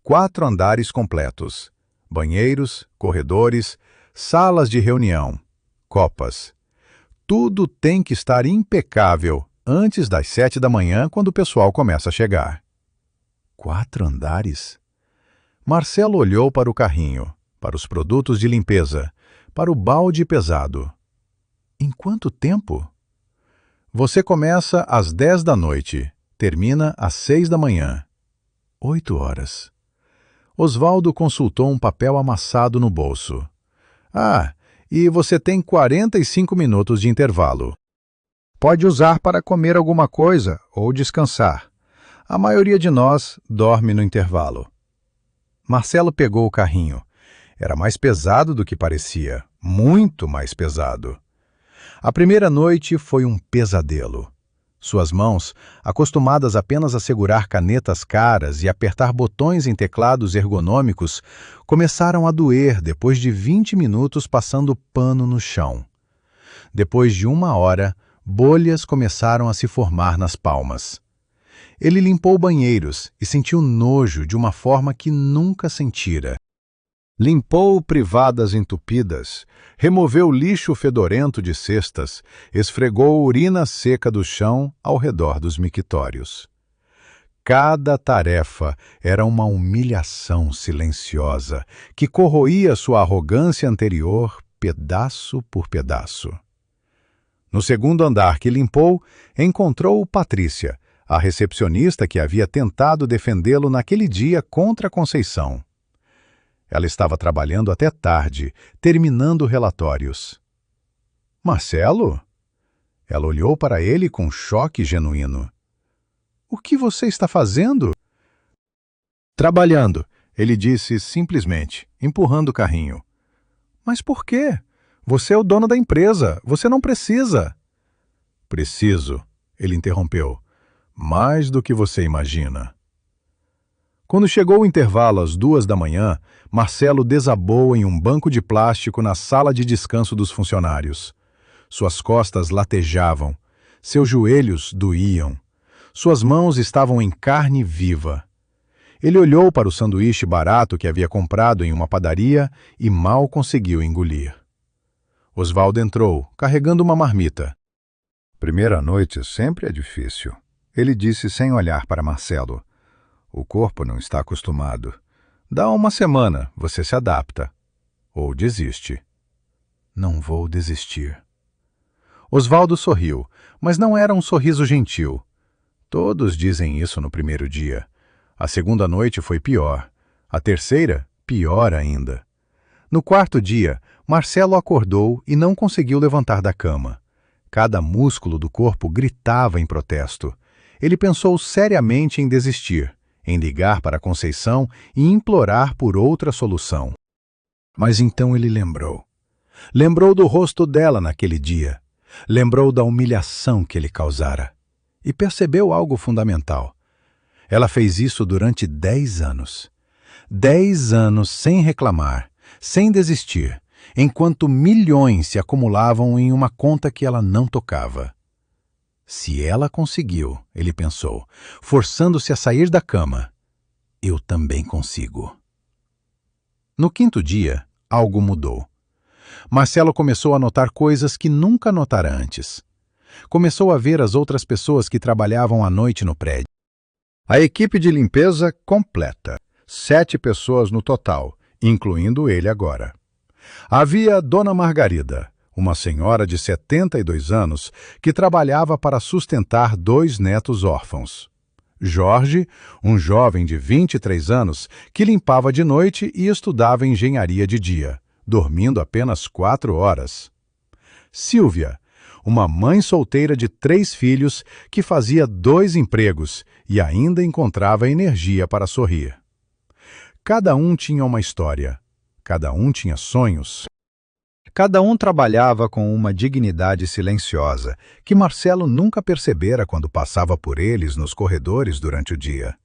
4 andares completos. Banheiros, corredores, salas de reunião, copas. Tudo tem que estar impecável antes das 7 da manhã, quando o pessoal começa a chegar. 4 andares? Marcelo olhou para o carrinho, para os produtos de limpeza, para o balde pesado. Em quanto tempo? Você começa às 10 da noite, termina às 6 da manhã. 8 horas. Osvaldo consultou um papel amassado no bolso. Ah, e você tem 45 minutos de intervalo. Pode usar para comer alguma coisa ou descansar. A maioria de nós dorme no intervalo. Marcelo pegou o carrinho. Era mais pesado do que parecia, muito mais pesado. A primeira noite foi um pesadelo. Suas mãos, acostumadas apenas a segurar canetas caras e apertar botões em teclados ergonômicos, começaram a doer depois de 20 minutos passando pano no chão. Depois de 1 hora, bolhas começaram a se formar nas palmas. Ele limpou banheiros e sentiu nojo de uma forma que nunca sentira. Limpou privadas entupidas, removeu lixo fedorento de cestas, esfregou urina seca do chão ao redor dos mictórios. Cada tarefa era uma humilhação silenciosa que corroía sua arrogância anterior pedaço por pedaço. No segundo andar que limpou, encontrou Patrícia, a recepcionista que havia tentado defendê-lo naquele dia contra Conceição. Ela estava trabalhando até tarde, terminando relatórios. Marcelo? Ela olhou para ele com choque genuíno. O que você está fazendo? Trabalhando, ele disse simplesmente, empurrando o carrinho. Mas por quê? Você é o dono da empresa, você não precisa. Preciso, ele interrompeu. Mais do que você imagina. Quando chegou o intervalo às 2 da manhã, Marcelo desabou em um banco de plástico na sala de descanso dos funcionários. Suas costas latejavam, seus joelhos doíam. Suas mãos estavam em carne viva. Ele olhou para o sanduíche barato que havia comprado em uma padaria e mal conseguiu engolir. Osvaldo entrou, carregando uma marmita. Primeira noite sempre é difícil, ele disse sem olhar para Marcelo. O corpo não está acostumado. Dá 1 semana, você se adapta. Ou desiste. Não vou desistir. Osvaldo sorriu, mas não era um sorriso gentil. Todos dizem isso no primeiro dia. A segunda noite foi pior. A terceira, pior ainda. No 4º dia, Marcelo acordou e não conseguiu levantar da cama. Cada músculo do corpo gritava em protesto. Ele pensou seriamente em desistir, em ligar para Conceição e implorar por outra solução. Mas então ele lembrou. Lembrou do rosto dela naquele dia. Lembrou da humilhação que ele causara. E percebeu algo fundamental. Ela fez isso durante 10 anos. 10 anos sem reclamar, sem desistir, enquanto milhões se acumulavam em uma conta que ela não tocava. Se ela conseguiu, ele pensou, forçando-se a sair da cama, eu também consigo. No 5º dia, algo mudou. Marcelo começou a notar coisas que nunca notara antes. Começou a ver as outras pessoas que trabalhavam à noite no prédio. A equipe de limpeza completa. 7 pessoas no total, incluindo ele agora. Havia Dona Margarida, uma senhora de 72 anos que trabalhava para sustentar 2 netos órfãos. Jorge, um jovem de 23 anos que limpava de noite e estudava engenharia de dia, dormindo apenas 4 horas. Silvia, uma mãe solteira de 3 filhos que fazia 2 empregos e ainda encontrava energia para sorrir. Cada um tinha uma história, cada um tinha sonhos. Cada um trabalhava com uma dignidade silenciosa que Marcelo nunca percebera quando passava por eles nos corredores durante o dia.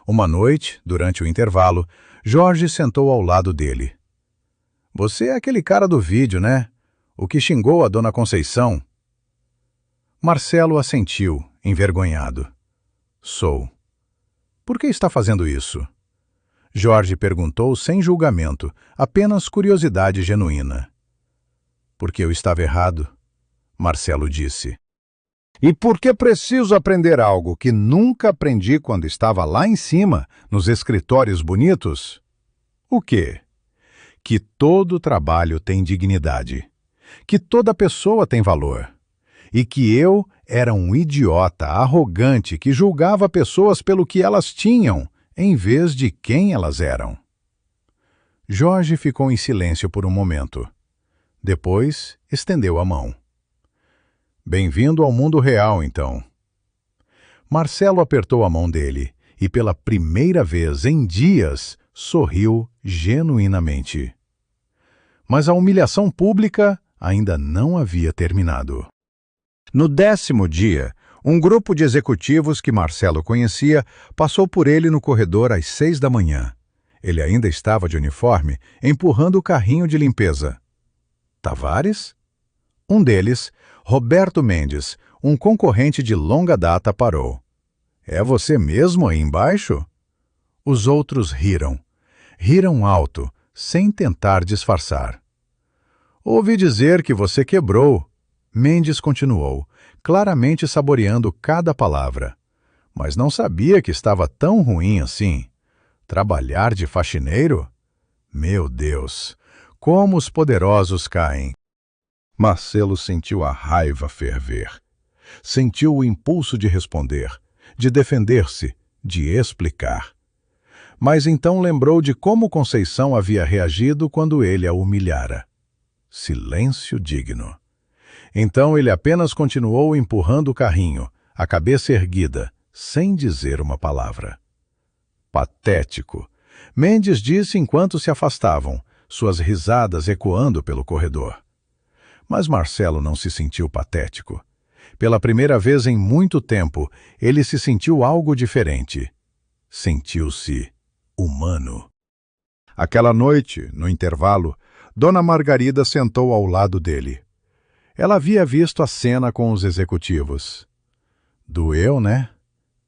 Uma noite, durante o intervalo, Jorge sentou ao lado dele. "Você é aquele cara do vídeo, né? O que xingou a Dona Conceição?" Marcelo assentiu, envergonhado. "Sou." "Por que está fazendo isso?" Jorge perguntou sem julgamento, apenas curiosidade genuína. "Porque eu estava errado," Marcelo disse. "E porque preciso aprender algo que nunca aprendi quando estava lá em cima, nos escritórios bonitos?" "O quê?" "Que todo trabalho tem dignidade, que toda pessoa tem valor, e que eu era um idiota arrogante que julgava pessoas pelo que elas tinham, em vez de quem elas eram." Jorge ficou em silêncio por um momento. Depois, estendeu a mão. "Bem-vindo ao mundo real, então." Marcelo apertou a mão dele e, pela primeira vez em dias, sorriu genuinamente. Mas a humilhação pública ainda não havia terminado. No 10º dia, um grupo de executivos que Marcelo conhecia passou por ele no corredor às 6 da manhã. Ele ainda estava de uniforme, empurrando o carrinho de limpeza. "Tavares?" Um deles, Roberto Mendes, um concorrente de longa data, parou. "É você mesmo aí embaixo?" Os outros riram. Riram alto, sem tentar disfarçar. "Ouvi dizer que você quebrou." Mendes continuou, claramente saboreando cada palavra. "Mas não sabia que estava tão ruim assim. Trabalhar de faxineiro? Meu Deus, como os poderosos caem." Marcelo sentiu a raiva ferver. Sentiu o impulso de responder, de defender-se, de explicar. Mas então lembrou de como Conceição havia reagido quando ele a humilhara. Silêncio digno. Então ele apenas continuou empurrando o carrinho, a cabeça erguida, sem dizer uma palavra. "Patético," Mendes disse enquanto se afastavam, suas risadas ecoando pelo corredor. Mas Marcelo não se sentiu patético. Pela primeira vez em muito tempo, ele se sentiu algo diferente. Sentiu-se humano. Aquela noite, no intervalo, Dona Margarida sentou ao lado dele. Ela havia visto a cena com os executivos. "Doeu, né?"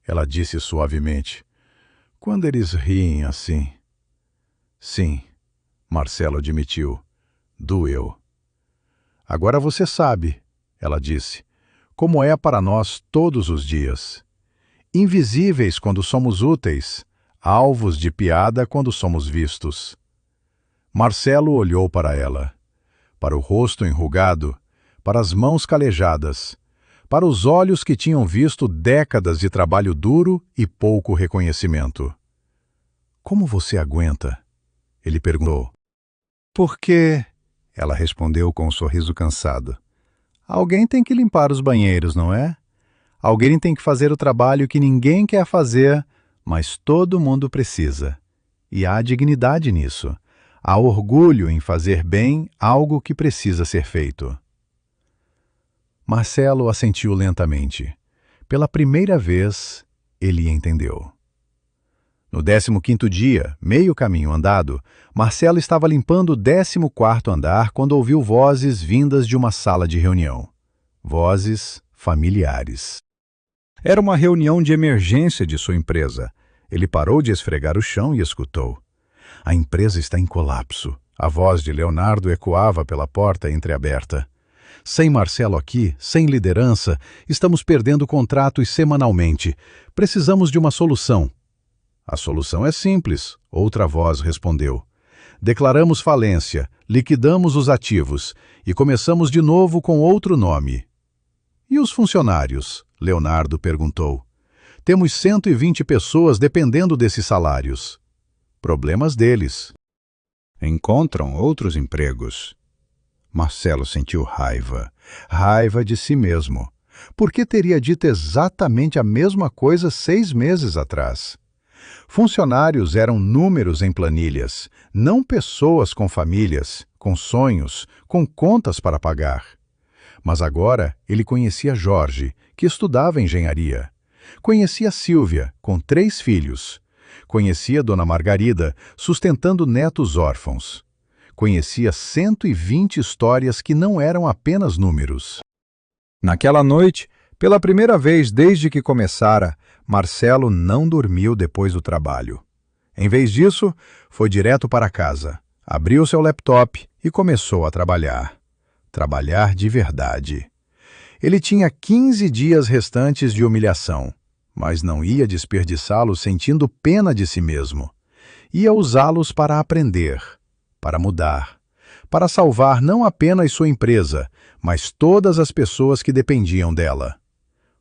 ela disse suavemente. "Quando eles riem assim." "Sim," Marcelo admitiu. "Doeu." "Agora você sabe," ela disse, "como é para nós todos os dias. Invisíveis quando somos úteis, alvos de piada quando somos vistos." Marcelo olhou para ela, para o rosto enrugado, para as mãos calejadas, para os olhos que tinham visto décadas de trabalho duro e pouco reconhecimento. "Como você aguenta?" ele perguntou. "Porque," ela respondeu com um sorriso cansado, "alguém tem que limpar os banheiros, não é? Alguém tem que fazer o trabalho que ninguém quer fazer, mas todo mundo precisa. E há dignidade nisso. Há orgulho em fazer bem algo que precisa ser feito." Marcelo assentiu lentamente. Pela primeira vez, ele entendeu. No 15º dia, meio caminho andado, Marcelo estava limpando o 14º andar quando ouviu vozes vindas de uma sala de reunião. Vozes familiares. Era uma reunião de emergência de sua empresa. Ele parou de esfregar o chão e escutou. "A empresa está em colapso. A voz de Leonardo ecoava pela porta entreaberta. Sem Marcelo aqui, sem liderança, estamos perdendo contratos semanalmente. Precisamos de uma solução. A solução é simples, outra voz respondeu. Declaramos falência, liquidamos os ativos e começamos de novo com outro nome. E os funcionários? Leonardo perguntou. Temos 120 pessoas dependendo desses salários. Problemas deles. Encontram outros empregos. Marcelo sentiu raiva. Raiva de si mesmo. Por que teria dito exatamente a mesma coisa 6 meses atrás? Funcionários eram números em planilhas, não pessoas com famílias, com sonhos, com contas para pagar. Mas agora ele conhecia Jorge, que estudava engenharia. Conhecia Sílvia, com 3 filhos. Conhecia Dona Margarida, sustentando netos órfãos. Conhecia 120 histórias que não eram apenas números. Naquela noite, pela primeira vez desde que começara, Marcelo não dormiu depois do trabalho. Em vez disso, foi direto para casa, abriu seu laptop e começou a trabalhar. Trabalhar de verdade. Ele tinha 15 dias restantes de humilhação, mas não ia desperdiçá-los sentindo pena de si mesmo. Ia usá-los para aprender, para mudar, para salvar não apenas sua empresa, mas todas as pessoas que dependiam dela.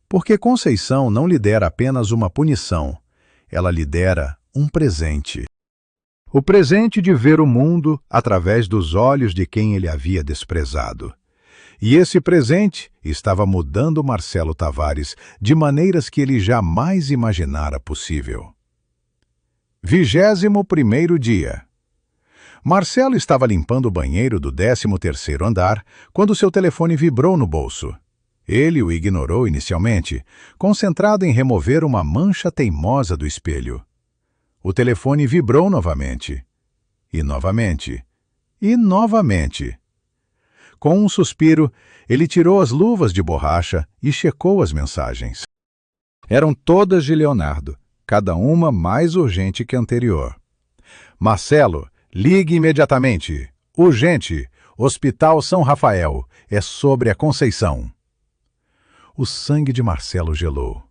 Porque Conceição não lhe dera apenas uma punição, ela lhe dera um presente. O presente de ver o mundo através dos olhos de quem ele havia desprezado. E esse presente estava mudando Marcelo Tavares de maneiras que ele jamais imaginara possível. 21º dia. Marcelo estava limpando o banheiro do 13º andar quando seu telefone vibrou no bolso. Ele o ignorou inicialmente, concentrado em remover uma mancha teimosa do espelho. O telefone vibrou novamente. E novamente. E novamente. Com um suspiro, ele tirou as luvas de borracha e checou as mensagens. Eram todas de Leonardo, cada uma mais urgente que a anterior. Marcelo, ligue imediatamente. Urgente. Hospital São Rafael. É sobre a Conceição. O sangue de Marcelo gelou.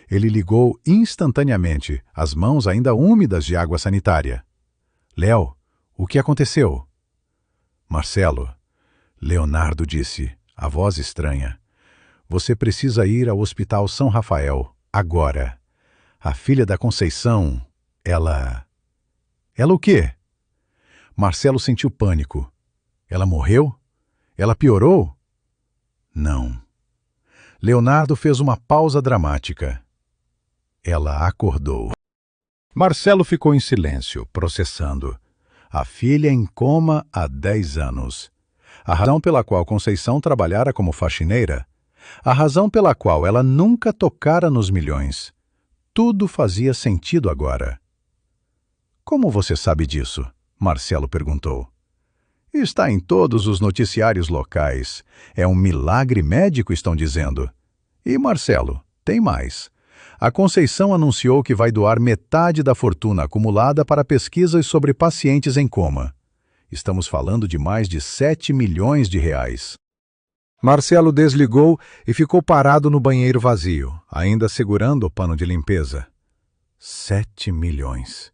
Ele ligou instantaneamente, as mãos ainda úmidas de água sanitária. Léo, o que aconteceu? Marcelo, Leonardo disse, a voz estranha. Você precisa ir ao Hospital São Rafael, agora. A filha da Conceição, ela... Ela o quê? Marcelo sentiu pânico. Ela morreu? Ela piorou? Não. Leonardo fez uma pausa dramática. Ela acordou. Marcelo ficou em silêncio, processando. A filha em coma há 10 anos. A razão pela qual Conceição trabalhara como faxineira. A razão pela qual ela nunca tocara nos milhões. Tudo fazia sentido agora. Como você sabe disso? Marcelo perguntou. Está em todos os noticiários locais. É um milagre médico, estão dizendo. E, Marcelo, tem mais. A Conceição anunciou que vai doar metade da fortuna acumulada para pesquisas sobre pacientes em coma. Estamos falando de mais de 7 milhões de reais. Marcelo desligou e ficou parado no banheiro vazio, ainda segurando o pano de limpeza. 7 milhões.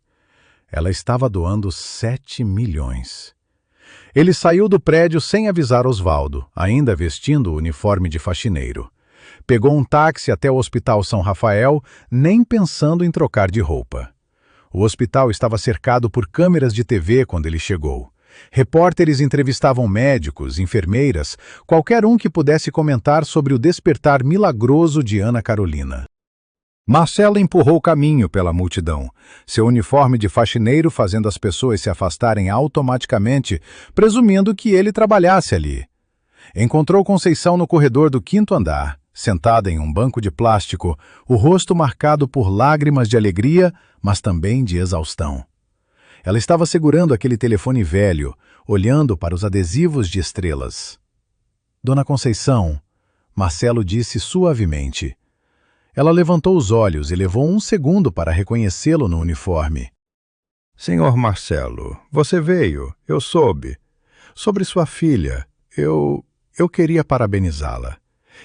Ela estava doando 7 milhões. Ele saiu do prédio sem avisar Osvaldo, ainda vestindo o uniforme de faxineiro. Pegou um táxi até o Hospital São Rafael, nem pensando em trocar de roupa. O hospital estava cercado por câmeras de TV quando ele chegou. Repórteres entrevistavam médicos, enfermeiras, qualquer um que pudesse comentar sobre o despertar milagroso de Ana Carolina. Marcelo empurrou o caminho pela multidão, seu uniforme de faxineiro fazendo as pessoas se afastarem automaticamente, presumindo que ele trabalhasse ali. Encontrou Conceição no corredor do 5º andar, sentada em um banco de plástico, o rosto marcado por lágrimas de alegria, mas também de exaustão. Ela estava segurando aquele telefone velho, olhando para os adesivos de estrelas. Dona Conceição, Marcelo disse suavemente. Ela levantou os olhos e levou um segundo para reconhecê-lo no uniforme. Senhor Marcelo, você veio, eu soube. Sobre sua filha, eu queria parabenizá-la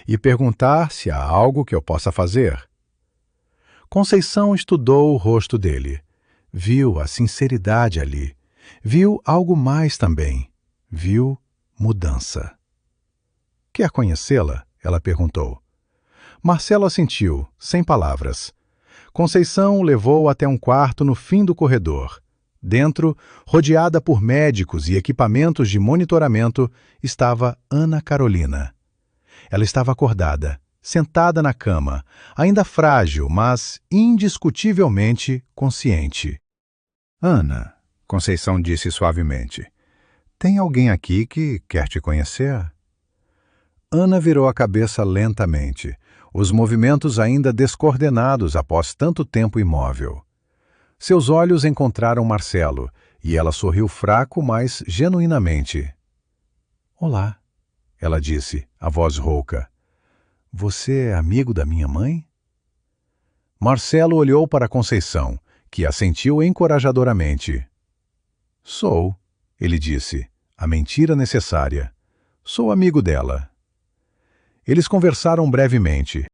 e perguntar se há algo que eu possa fazer. Conceição estudou o rosto dele. Viu a sinceridade ali. Viu algo mais também. Viu mudança. Quer conhecê-la? Ela perguntou. Marcelo assentiu, sem palavras. Conceição o levou até um quarto no fim do corredor. Dentro, rodeada por médicos e equipamentos de monitoramento, estava Ana Carolina. Ela estava acordada, sentada na cama, ainda frágil, mas indiscutivelmente consciente. Ana, Conceição disse suavemente, tem alguém aqui que quer te conhecer? Ana virou a cabeça lentamente, os movimentos ainda descoordenados após tanto tempo imóvel. Seus olhos encontraram Marcelo, e ela sorriu fraco, mas genuinamente. Olá, ela disse, a voz rouca. Você é amigo da minha mãe? Marcelo olhou para Conceição, que assentiu encorajadoramente. Sou, ele disse, a mentira necessária. Sou amigo dela. Eles conversaram brevemente.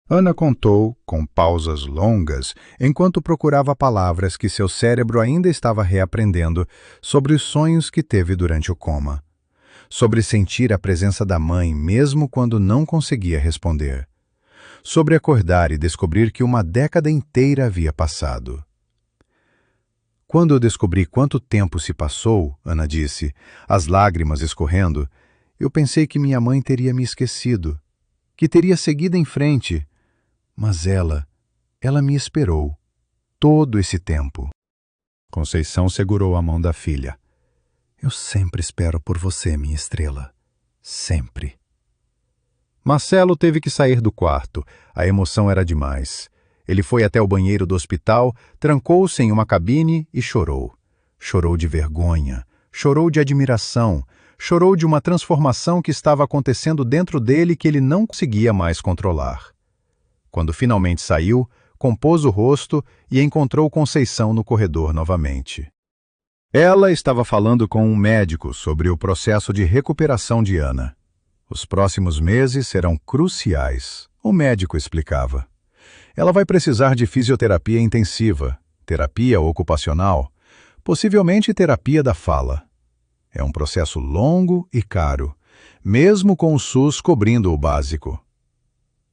Ana contou, com pausas longas, enquanto procurava palavras que seu cérebro ainda estava reaprendendo, sobre os sonhos que teve durante o coma. Sobre sentir a presença da mãe mesmo quando não conseguia responder. Sobre acordar e descobrir que uma década inteira havia passado. Quando eu descobri quanto tempo se passou, Ana disse, as lágrimas escorrendo, eu pensei que minha mãe teria me esquecido, que teria seguido em frente. Mas ela me esperou, todo esse tempo. Conceição segurou a mão da filha. Eu sempre espero por você, minha estrela. Sempre. Marcelo teve que sair do quarto. A emoção era demais. Ele foi até o banheiro do hospital, trancou-se em uma cabine e chorou. Chorou de vergonha, chorou de admiração, chorou de uma transformação que estava acontecendo dentro dele que ele não conseguia mais controlar. Quando finalmente saiu, compôs o rosto e encontrou Conceição no corredor novamente. Ela estava falando com um médico sobre o processo de recuperação de Ana. Os próximos meses serão cruciais, o médico explicava. Ela vai precisar de fisioterapia intensiva, terapia ocupacional, possivelmente terapia da fala. É um processo longo e caro, mesmo com o SUS cobrindo o básico.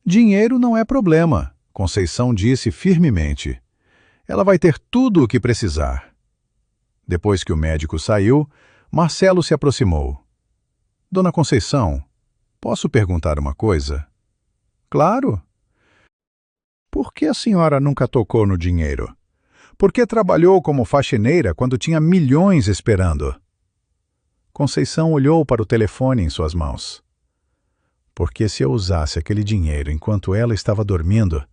Dinheiro não é problema, Conceição disse firmemente. Ela vai ter tudo o que precisar. Depois que o médico saiu, Marcelo se aproximou. Dona Conceição, posso perguntar uma coisa? Claro. Por que a senhora nunca tocou no dinheiro? Por que trabalhou como faxineira quando tinha milhões esperando? Conceição olhou para o telefone em suas mãos. Porque se eu usasse aquele dinheiro enquanto ela estava dormindo,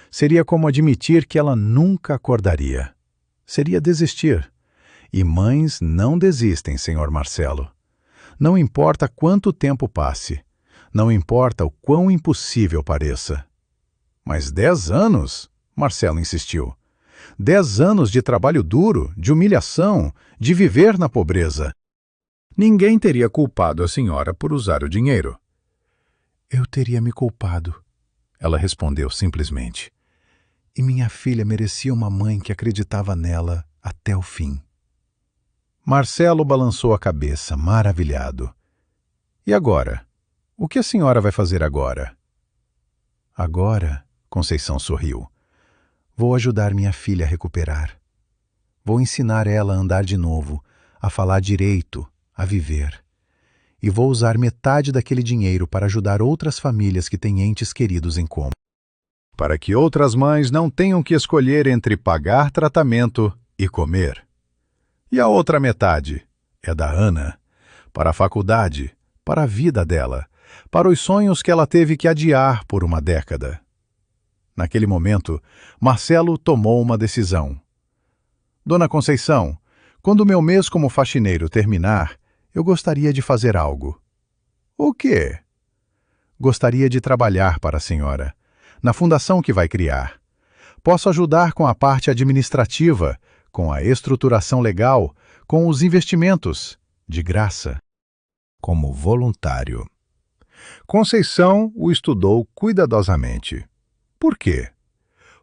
seria como admitir que ela nunca acordaria. Seria desistir. E mães não desistem, senhor Marcelo. Não importa quanto tempo passe. Não importa o quão impossível pareça. Mas 10 anos? Marcelo insistiu. 10 anos de trabalho duro, de humilhação, de viver na pobreza. Ninguém teria culpado a senhora por usar o dinheiro. Eu teria me culpado, ela respondeu simplesmente. E minha filha merecia uma mãe que acreditava nela até o fim. Marcelo balançou a cabeça, maravilhado. E agora? O que a senhora vai fazer agora? Agora, Conceição sorriu. Vou ajudar minha filha a recuperar. Vou ensinar ela a andar de novo, a falar direito, a viver. E vou usar metade daquele dinheiro para ajudar outras famílias que têm entes queridos em coma. Para que outras mães não tenham que escolher entre pagar tratamento e comer. E a outra metade é da Ana, para a faculdade, para a vida dela, para os sonhos que ela teve que adiar por uma década. Naquele momento, Marcelo tomou uma decisão. Dona Conceição, quando o meu mês como faxineiro terminar, eu gostaria de fazer algo. O quê? Gostaria de trabalhar para a senhora, na fundação que vai criar. Posso ajudar com a parte administrativa, com a estruturação legal, com os investimentos, de graça, como voluntário. Conceição o estudou cuidadosamente. Por quê?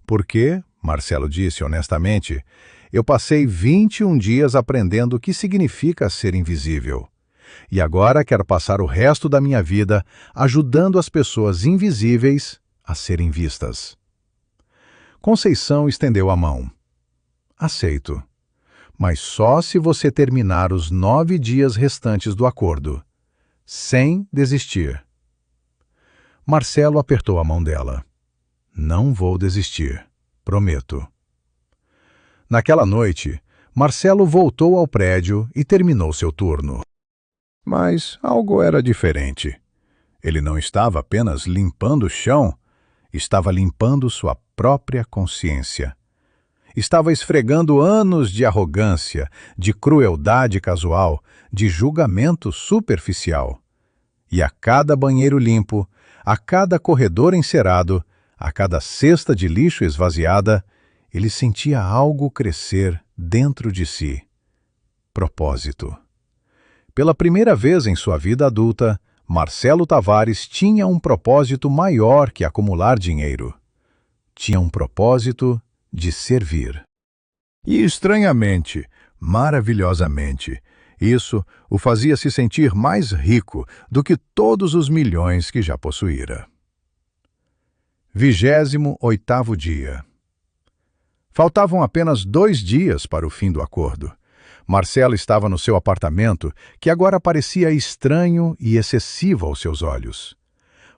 Porque, Marcelo disse honestamente, eu passei 21 dias aprendendo o que significa ser invisível. E agora quero passar o resto da minha vida ajudando as pessoas invisíveis a serem vistas. Conceição estendeu a mão. Aceito, mas só se você terminar os 9 dias restantes do acordo, sem desistir. Marcelo apertou a mão dela. Não vou desistir, prometo. Naquela noite, Marcelo voltou ao prédio e terminou seu turno. Mas algo era diferente. Ele não estava apenas limpando o chão, estava limpando sua própria consciência. Estava esfregando anos de arrogância, de crueldade casual, de julgamento superficial. E a cada banheiro limpo, a cada corredor encerado, a cada cesta de lixo esvaziada, ele sentia algo crescer dentro de si. Propósito. Pela primeira vez em sua vida adulta, Marcelo Tavares tinha um propósito maior que acumular dinheiro. Tinha um propósito de servir. E estranhamente, maravilhosamente, isso o fazia se sentir mais rico do que todos os milhões que já possuíra. 28º dia. Faltavam apenas 2 dias para o fim do acordo. Marcelo estava no seu apartamento, que agora parecia estranho e excessivo aos seus olhos.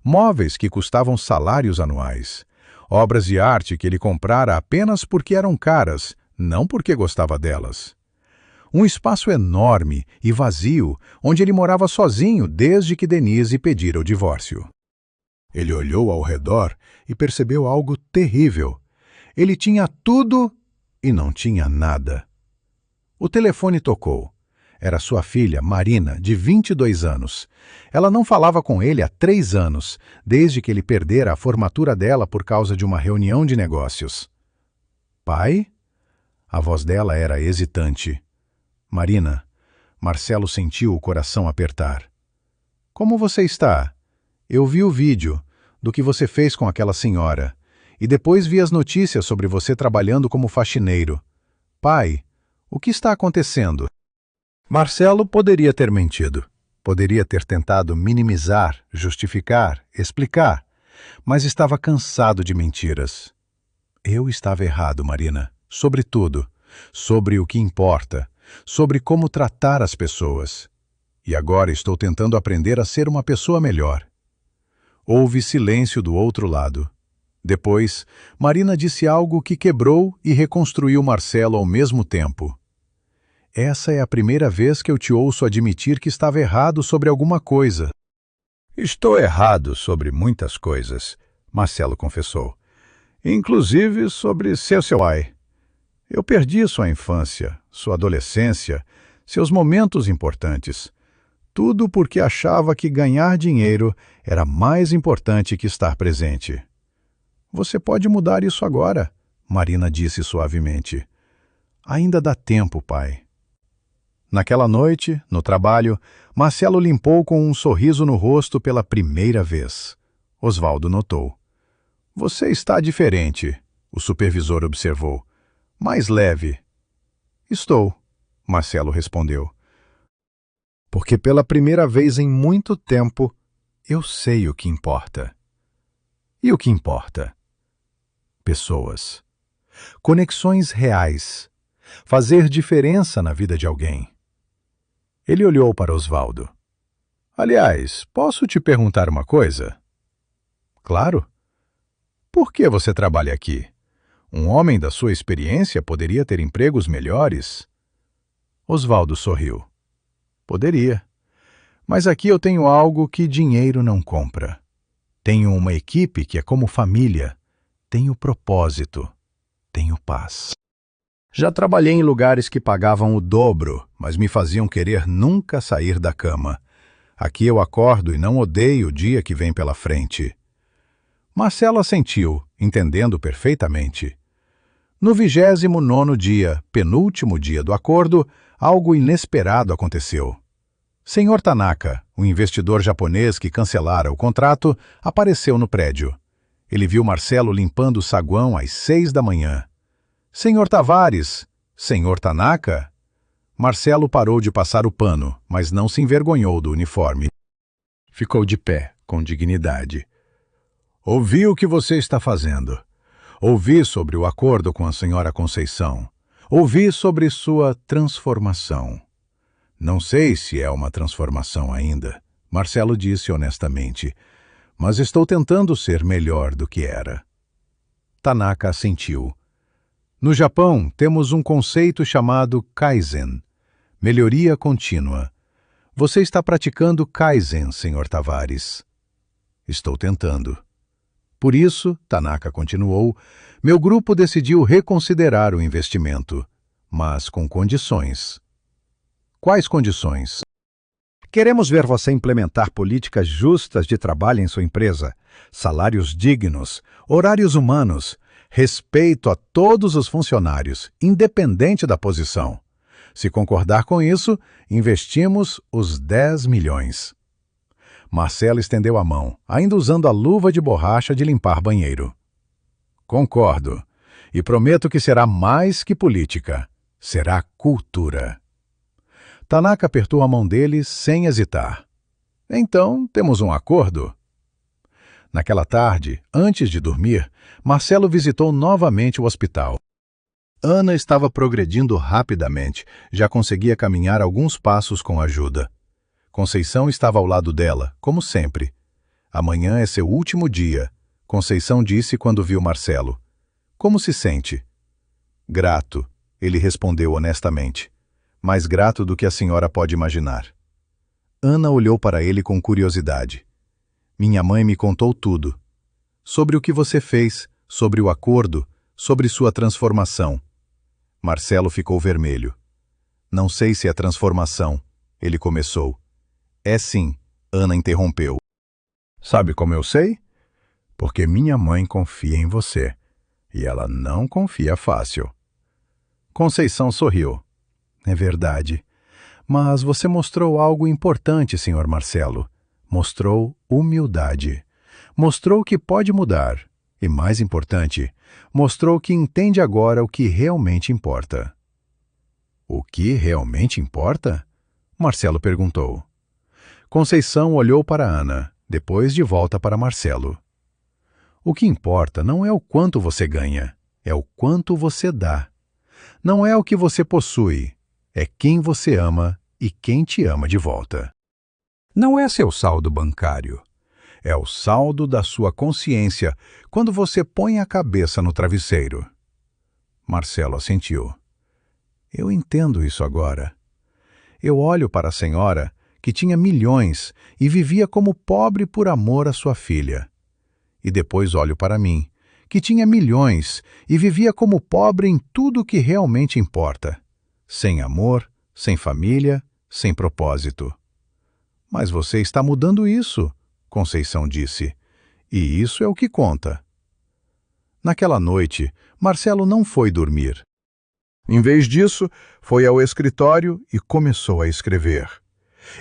Móveis que custavam salários anuais. Obras de arte que ele comprara apenas porque eram caras, não porque gostava delas. Um espaço enorme e vazio, onde ele morava sozinho desde que Denise pedira o divórcio. Ele olhou ao redor e percebeu algo terrível. Ele tinha tudo e não tinha nada. O telefone tocou. Era sua filha, Marina, de 22 anos. Ela não falava com ele há 3 anos, desde que ele perdera a formatura dela por causa de uma reunião de negócios. Pai? A voz dela era hesitante. Marina, Marcelo sentiu o coração apertar. Como você está? Eu vi o vídeo do que você fez com aquela senhora e depois vi as notícias sobre você trabalhando como faxineiro. Pai, o que está acontecendo? Marcelo poderia ter mentido. Poderia ter tentado minimizar, justificar, explicar, mas estava cansado de mentiras. Eu estava errado, Marina, sobre tudo, sobre o que importa, sobre como tratar as pessoas. E agora estou tentando aprender a ser uma pessoa melhor. Houve silêncio do outro lado. Depois, Marina disse algo que quebrou e reconstruiu Marcelo ao mesmo tempo. Essa é a primeira vez que eu te ouço admitir que estava errado sobre alguma coisa. Estou errado sobre muitas coisas, Marcelo confessou. Inclusive sobre seu pai. Eu perdi sua infância, sua adolescência, seus momentos importantes. Tudo porque achava que ganhar dinheiro era mais importante que estar presente. Você pode mudar isso agora, Marina disse suavemente. Ainda dá tempo, pai. Naquela noite, no trabalho, Marcelo limpou com um sorriso no rosto pela primeira vez. Osvaldo notou. Você está diferente, o supervisor observou. Mais leve. Estou, Marcelo respondeu. Porque pela primeira vez em muito tempo, eu sei o que importa. E o que importa? Pessoas. Conexões reais. Fazer diferença na vida de alguém. Ele olhou para Osvaldo. Aliás, posso te perguntar uma coisa? Claro. Por que você trabalha aqui? Um homem da sua experiência poderia ter empregos melhores? Osvaldo sorriu. Poderia. Mas aqui eu tenho algo que dinheiro não compra. Tenho uma equipe que é como família. Tenho propósito. Tenho paz. Já trabalhei em lugares que pagavam o dobro, mas me faziam querer nunca sair da cama. Aqui eu acordo e não odeio o dia que vem pela frente. Marcelo assentiu, entendendo perfeitamente. No 29º dia, penúltimo dia do acordo, algo inesperado aconteceu. Senhor Tanaka, o investidor japonês que cancelara o contrato, apareceu no prédio. Ele viu Marcelo limpando o saguão às 6 da manhã. Senhor Tavares! Senhor Tanaka? Marcelo parou de passar o pano, mas não se envergonhou do uniforme. Ficou de pé, com dignidade. Ouvi o que você está fazendo. Ouvi sobre o acordo com a senhora Conceição. Ouvi sobre sua transformação. Não sei se é uma transformação ainda, Marcelo disse honestamente, mas estou tentando ser melhor do que era. Tanaka assentiu. No Japão, temos um conceito chamado Kaizen, melhoria contínua. Você está praticando Kaizen, Sr. Tavares. Estou tentando. Por isso, Tanaka continuou, meu grupo decidiu reconsiderar o investimento, mas com condições. Quais condições? Queremos ver você implementar políticas justas de trabalho em sua empresa, salários dignos, horários humanos, respeito a todos os funcionários, independente da posição. Se concordar com isso, investimos os 10 milhões. Marcelo estendeu a mão, ainda usando a luva de borracha de limpar banheiro. Concordo, e prometo que será mais que política, será cultura. Tanaka apertou a mão dele sem hesitar. Então, temos um acordo? Naquela tarde, antes de dormir, Marcelo visitou novamente o hospital. Ana estava progredindo rapidamente, já conseguia caminhar alguns passos com ajuda. Conceição estava ao lado dela, como sempre. Amanhã é seu último dia, Conceição disse quando viu Marcelo. Como se sente? Grato, ele respondeu honestamente. Mais grato do que a senhora pode imaginar. Ana olhou para ele com curiosidade. Minha mãe me contou tudo. Sobre o que você fez, sobre o acordo, sobre sua transformação. Marcelo ficou vermelho. Não sei se é transformação, ele começou. É sim, Ana interrompeu. Sabe como eu sei? Porque minha mãe confia em você. E ela não confia fácil. Conceição sorriu. É verdade. Mas você mostrou algo importante, Sr. Marcelo. Mostrou humildade. Mostrou que pode mudar. E mais importante, mostrou que entende agora o que realmente importa. O que realmente importa? Marcelo perguntou. Conceição olhou para Ana, depois de volta para Marcelo. O que importa não é o quanto você ganha, é o quanto você dá. Não é o que você possui, é quem você ama e quem te ama de volta. Não é seu saldo bancário. É o saldo da sua consciência quando você põe a cabeça no travesseiro. Marcelo assentiu. Eu entendo isso agora. Eu olho para a senhora, que tinha milhões e vivia como pobre por amor à sua filha. E depois olho para mim, que tinha milhões e vivia como pobre em tudo o que realmente importa. Sem amor, sem família, sem propósito. Mas você está mudando isso, Conceição disse. E isso é o que conta. Naquela noite, Marcelo não foi dormir. Em vez disso, foi ao escritório e começou a escrever.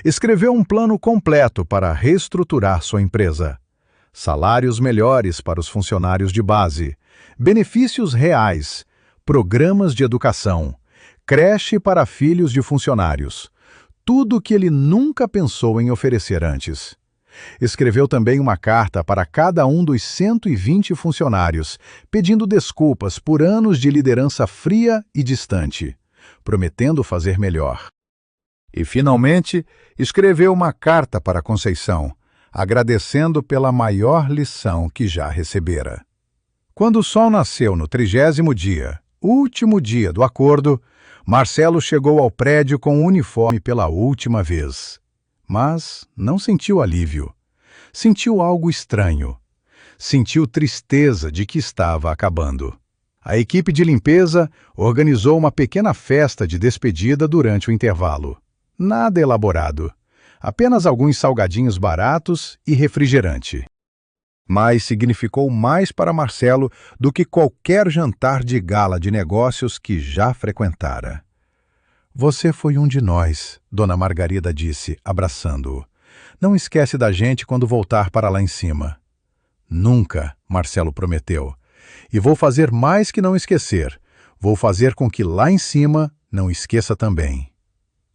Escreveu um plano completo para reestruturar sua empresa. Salários melhores para os funcionários de base, benefícios reais, programas de educação, creche para filhos de funcionários. Tudo o que ele nunca pensou em oferecer antes. Escreveu também uma carta para cada um dos 120 funcionários, pedindo desculpas por anos de liderança fria e distante, prometendo fazer melhor. E, finalmente, escreveu uma carta para Conceição, agradecendo pela maior lição que já recebera. Quando o sol nasceu no 30º dia, último dia do acordo, Marcelo chegou ao prédio com o uniforme pela última vez. Mas não sentiu alívio. Sentiu algo estranho. Sentiu tristeza de que estava acabando. A equipe de limpeza organizou uma pequena festa de despedida durante o intervalo. Nada elaborado. Apenas alguns salgadinhos baratos e refrigerante. mas significou mais para Marcelo do que qualquer jantar de gala de negócios que já frequentara. Você foi um de nós, Dona Margarida disse, abraçando-o. Não esquece da gente quando voltar para lá em cima. Nunca, Marcelo prometeu. E vou fazer mais que não esquecer. Vou fazer com que lá em cima não esqueça também.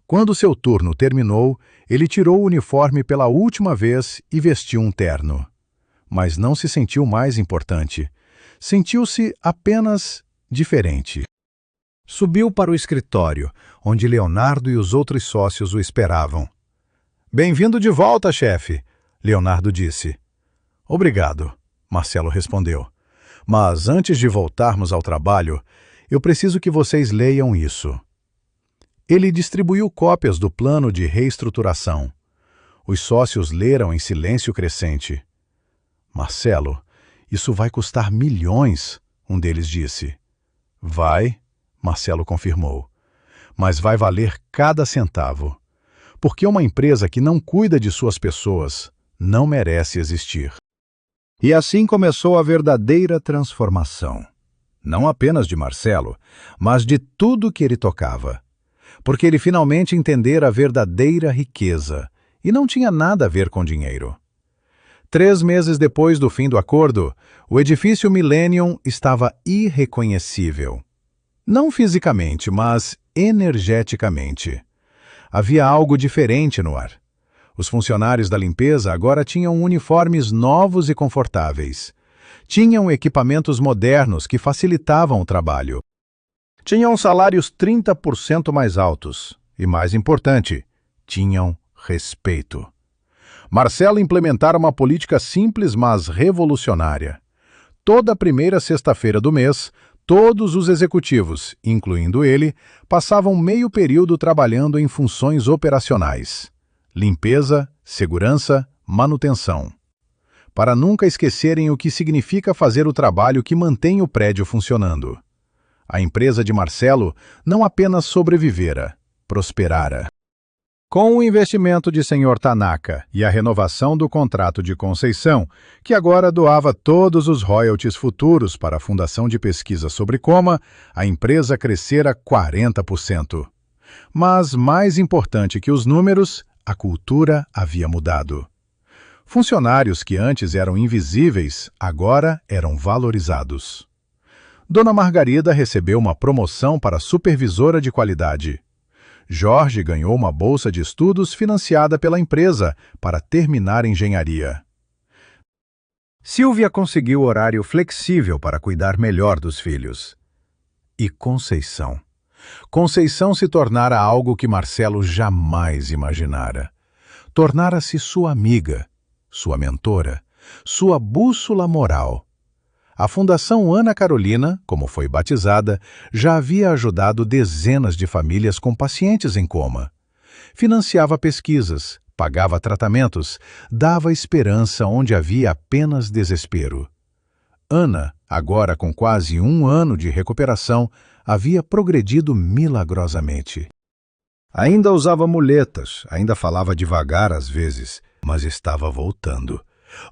Quando seu turno terminou, ele tirou o uniforme pela última vez e vestiu um terno. Mas não se sentiu mais importante. Sentiu-se apenas diferente. Subiu para o escritório, onde Leonardo e os outros sócios o esperavam. Bem-vindo de volta, chefe, Leonardo disse. Obrigado, Marcelo respondeu. Mas antes de voltarmos ao trabalho, eu preciso que vocês leiam isso. Ele distribuiu cópias do plano de reestruturação. Os sócios leram em silêncio crescente. Marcelo, isso vai custar milhões, um deles disse. Vai, Marcelo confirmou. Mas vai valer cada centavo. Porque uma empresa que não cuida de suas pessoas não merece existir. E assim começou a verdadeira transformação. Não apenas de Marcelo, mas de tudo que ele tocava. Porque ele finalmente entendera a verdadeira riqueza, e não tinha nada a ver com dinheiro. 3 meses depois do fim do acordo, o edifício Millennium estava irreconhecível. Não fisicamente, mas energeticamente. Havia algo diferente no ar. Os funcionários da limpeza agora tinham uniformes novos e confortáveis. Tinham equipamentos modernos que facilitavam o trabalho. Tinham salários 30% mais altos. E, mais importante, tinham respeito. Marcelo implementara uma política simples, mas revolucionária. Toda primeira sexta-feira do mês, todos os executivos, incluindo ele, passavam meio período trabalhando em funções operacionais. Limpeza, segurança, manutenção. Para nunca esquecerem o que significa fazer o trabalho que mantém o prédio funcionando. A empresa de Marcelo não apenas sobrevivera, prosperara. Com o investimento de Sr. Tanaka e a renovação do contrato de Conceição, que agora doava todos os royalties futuros para a Fundação de Pesquisa sobre Coma, a empresa crescera 40%. Mas, mais importante que os números, a cultura havia mudado. Funcionários que antes eram invisíveis, agora eram valorizados. Dona Margarida recebeu uma promoção para supervisora de qualidade. Jorge ganhou uma bolsa de estudos financiada pela empresa para terminar engenharia. Silvia conseguiu horário flexível para cuidar melhor dos filhos. E Conceição? Conceição se tornara algo que Marcelo jamais imaginara. Tornara-se sua amiga, sua mentora, sua bússola moral. A Fundação Ana Carolina, como foi batizada, já havia ajudado dezenas de famílias com pacientes em coma. Financiava pesquisas, pagava tratamentos, dava esperança onde havia apenas desespero. Ana, agora com quase 1 ano de recuperação, havia progredido milagrosamente. Ainda usava muletas, ainda falava devagar às vezes, mas estava voltando.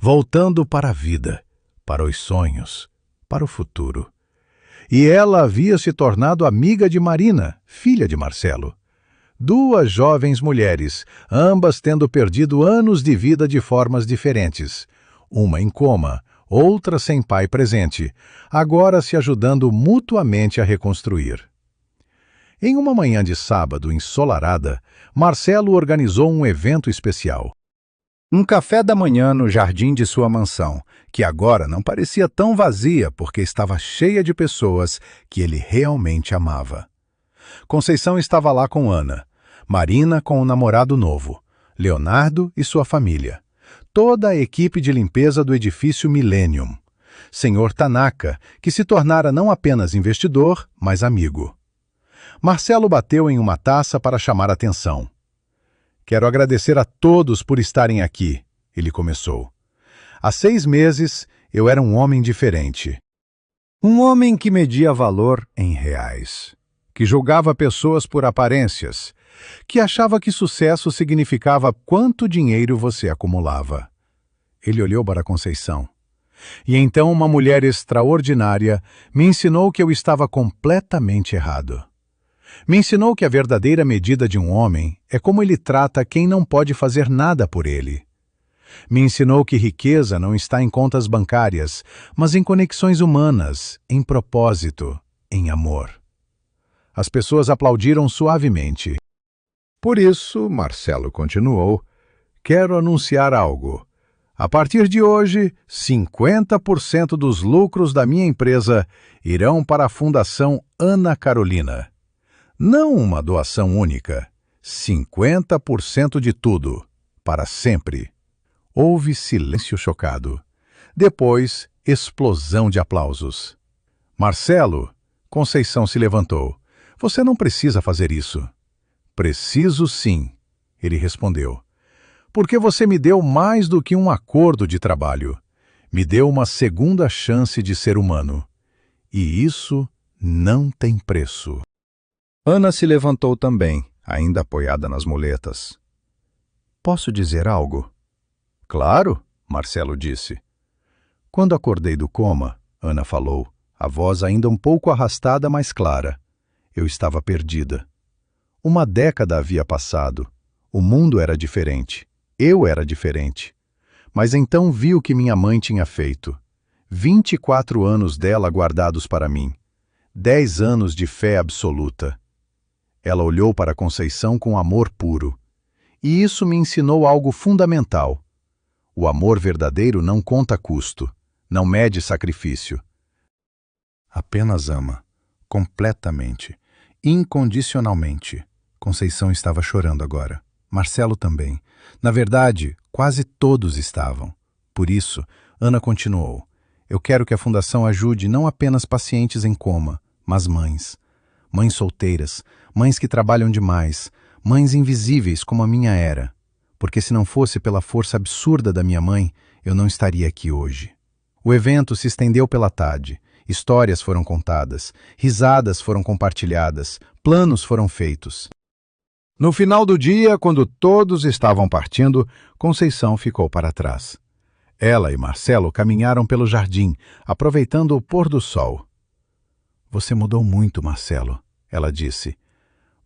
Voltando para a vida. Para os sonhos, para o futuro. E ela havia se tornado amiga de Marina, filha de Marcelo. 2 jovens mulheres, ambas tendo perdido anos de vida de formas diferentes. Uma em coma, outra sem pai presente, agora se ajudando mutuamente a reconstruir. Em uma manhã de sábado ensolarada, Marcelo organizou um evento especial. Um café da manhã no jardim de sua mansão, que agora não parecia tão vazia porque estava cheia de pessoas que ele realmente amava. Conceição estava lá com Ana, Marina com o namorado novo, Leonardo e sua família, toda a equipe de limpeza do edifício Millennium, Sr. Tanaka, que se tornara não apenas investidor, mas amigo. Marcelo bateu em uma taça para chamar a atenção. Quero agradecer a todos por estarem aqui, ele começou. Há 6 meses, eu era um homem diferente. Um homem que media valor em reais, que julgava pessoas por aparências, que achava que sucesso significava quanto dinheiro você acumulava. Ele olhou para Conceição. E então uma mulher extraordinária me ensinou que eu estava completamente errado. Me ensinou que a verdadeira medida de um homem é como ele trata quem não pode fazer nada por ele. Me ensinou que riqueza não está em contas bancárias, mas em conexões humanas, em propósito, em amor. As pessoas aplaudiram suavemente. Por isso, Marcelo continuou, quero anunciar algo. A partir de hoje, 50% dos lucros da minha empresa irão para a Fundação Ana Carolina. Não uma doação única, 50% de tudo, para sempre. Houve silêncio chocado. Depois, explosão de aplausos. Marcelo, Conceição se levantou. Você não precisa fazer isso. Preciso sim, ele respondeu. Porque você me deu mais do que um acordo de trabalho. Me deu uma segunda chance de ser humano. E isso não tem preço. Ana se levantou também, ainda apoiada nas muletas. Posso dizer algo? Claro, Marcelo disse. Quando acordei do coma, Ana falou, a voz ainda um pouco arrastada, mas clara. Eu estava perdida. Uma década havia passado. O mundo era diferente. Eu era diferente. Mas então vi o que minha mãe tinha feito. 24 anos dela guardados para mim. 10 anos de fé absoluta. Ela olhou para Conceição com amor puro. E isso me ensinou algo fundamental. O amor verdadeiro não conta custo, não mede sacrifício. Apenas ama, completamente, incondicionalmente. Conceição estava chorando agora. Marcelo também. Na verdade, quase todos estavam. Por isso, Ana continuou. Eu quero que a Fundação ajude não apenas pacientes em coma, mas mães. Mães solteiras, mães que trabalham demais, mães invisíveis como a minha era. Porque se não fosse pela força absurda da minha mãe, eu não estaria aqui hoje. O evento se estendeu pela tarde. Histórias foram contadas, risadas foram compartilhadas, planos foram feitos. No final do dia, quando todos estavam partindo, Conceição ficou para trás. Ela e Marcelo caminharam pelo jardim, aproveitando o pôr do sol. Você mudou muito, Marcelo, ela disse.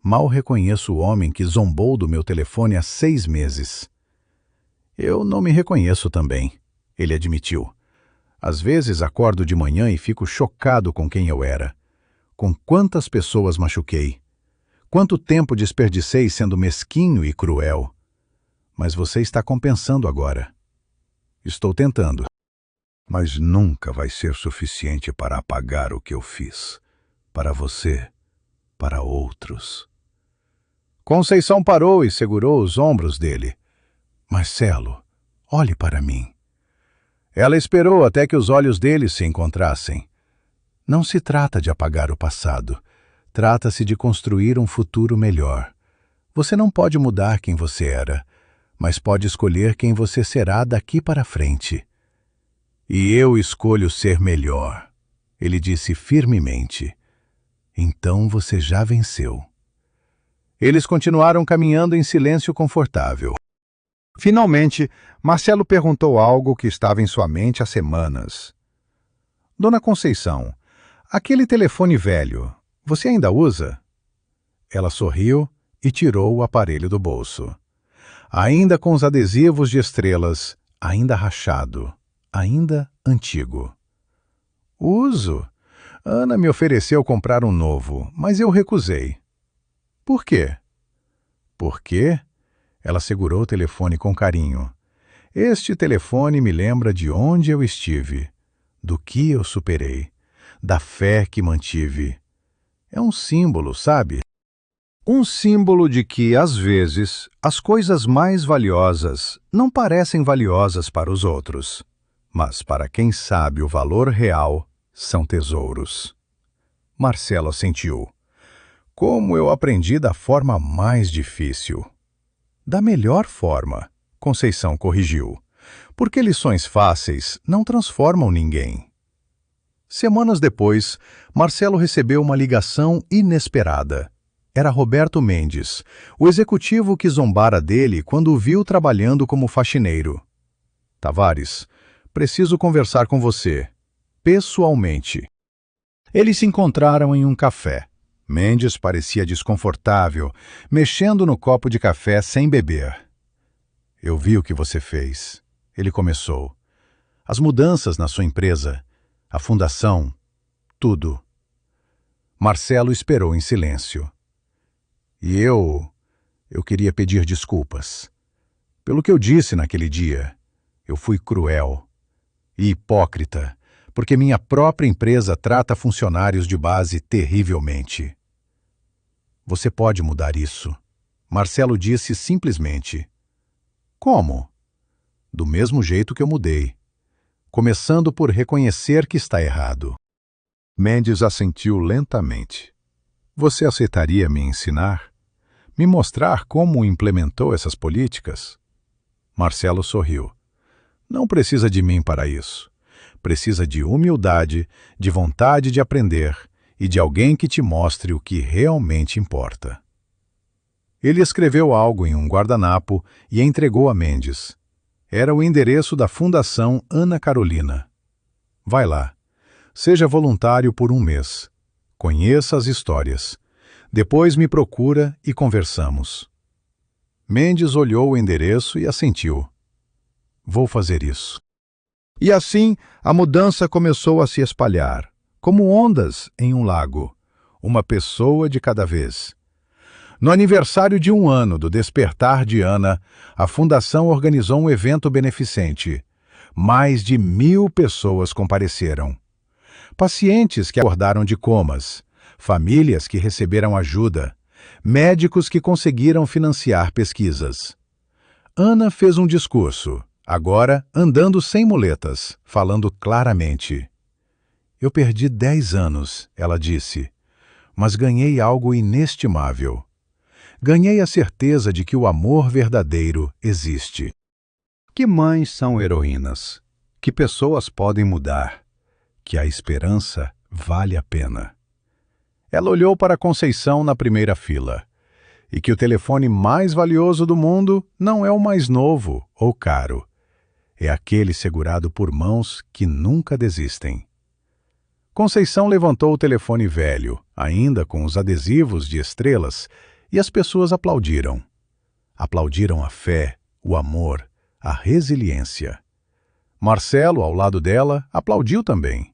Mal reconheço o homem que zombou do meu telefone há 6 meses. Eu não me reconheço também, ele admitiu. Às vezes acordo de manhã e fico chocado com quem eu era. Com quantas pessoas machuquei. Quanto tempo desperdicei sendo mesquinho e cruel. Mas você está compensando agora. Estou tentando. Mas nunca vai ser suficiente para apagar o que eu fiz. Para você, para outros. Conceição parou e segurou os ombros dele. Marcelo, olhe para mim. Ela esperou até que os olhos dele se encontrassem. Não se trata de apagar o passado. Trata-se de construir um futuro melhor. Você não pode mudar quem você era, mas pode escolher quem você será daqui para frente. E eu escolho ser melhor, ele disse firmemente. Então você já venceu. Eles continuaram caminhando em silêncio confortável. Finalmente, Marcelo perguntou algo que estava em sua mente há semanas. Dona Conceição, aquele telefone velho, você ainda usa? Ela sorriu e tirou o aparelho do bolso. Ainda com os adesivos de estrelas, ainda rachado, ainda antigo. Uso. Ana me ofereceu comprar um novo, mas eu recusei. Por quê? Por quê? Ela segurou o telefone com carinho. Este telefone me lembra de onde eu estive, do que eu superei, da fé que mantive. É um símbolo, sabe? Um símbolo de que, às vezes, as coisas mais valiosas não parecem valiosas para os outros, mas para quem sabe o valor real, são tesouros. Marcelo assentiu. Como eu aprendi da forma mais difícil. Da melhor forma, Conceição corrigiu, porque lições fáceis não transformam ninguém. Semanas depois, Marcelo recebeu uma ligação inesperada. Era Roberto Mendes, o executivo que zombara dele quando o viu trabalhando como faxineiro. Tavares, Preciso conversar com você, pessoalmente. Eles se encontraram em um café. Mendes parecia desconfortável, mexendo no copo de café sem beber. Eu vi o que você fez. Ele começou. As mudanças na sua empresa, a fundação, tudo. Marcelo esperou em silêncio. E eu queria pedir desculpas. Pelo que eu disse naquele dia, eu fui cruel e hipócrita, porque minha própria empresa trata funcionários de base terrivelmente. Você pode mudar isso. Marcelo disse simplesmente. Como? Do mesmo jeito que eu mudei. Começando por reconhecer que está errado. Mendes assentiu lentamente. Você aceitaria me ensinar? Me mostrar como implementou essas políticas? Marcelo sorriu. Não precisa de mim para isso. Precisa de humildade, de vontade de aprender e de alguém que te mostre o que realmente importa. Ele escreveu algo em um guardanapo e entregou a Mendes. Era o endereço da Fundação Ana Carolina. Vai lá. Seja voluntário por 1 mês. Conheça as histórias. Depois me procura e conversamos. Mendes olhou o endereço e assentiu. Vou fazer isso. E assim, a mudança começou a se espalhar, como ondas em um lago, uma pessoa de cada vez. No aniversário de 1 ano do despertar de Ana, a Fundação organizou um evento beneficente. Mais de 1000 pessoas compareceram. Pacientes que acordaram de comas, famílias que receberam ajuda, médicos que conseguiram financiar pesquisas. Ana fez um discurso, agora andando sem muletas, falando claramente. Eu perdi 10 anos, ela disse, mas ganhei algo inestimável. Ganhei a certeza de que o amor verdadeiro existe. Que mães são heroínas, que pessoas podem mudar, que a esperança vale a pena. Ela olhou para Conceição na primeira fila, e que o telefone mais valioso do mundo não é o mais novo ou caro, é aquele segurado por mãos que nunca desistem. Conceição levantou o telefone velho, ainda com os adesivos de estrelas, e as pessoas aplaudiram. Aplaudiram a fé, o amor, a resiliência. Marcelo, ao lado dela, aplaudiu também.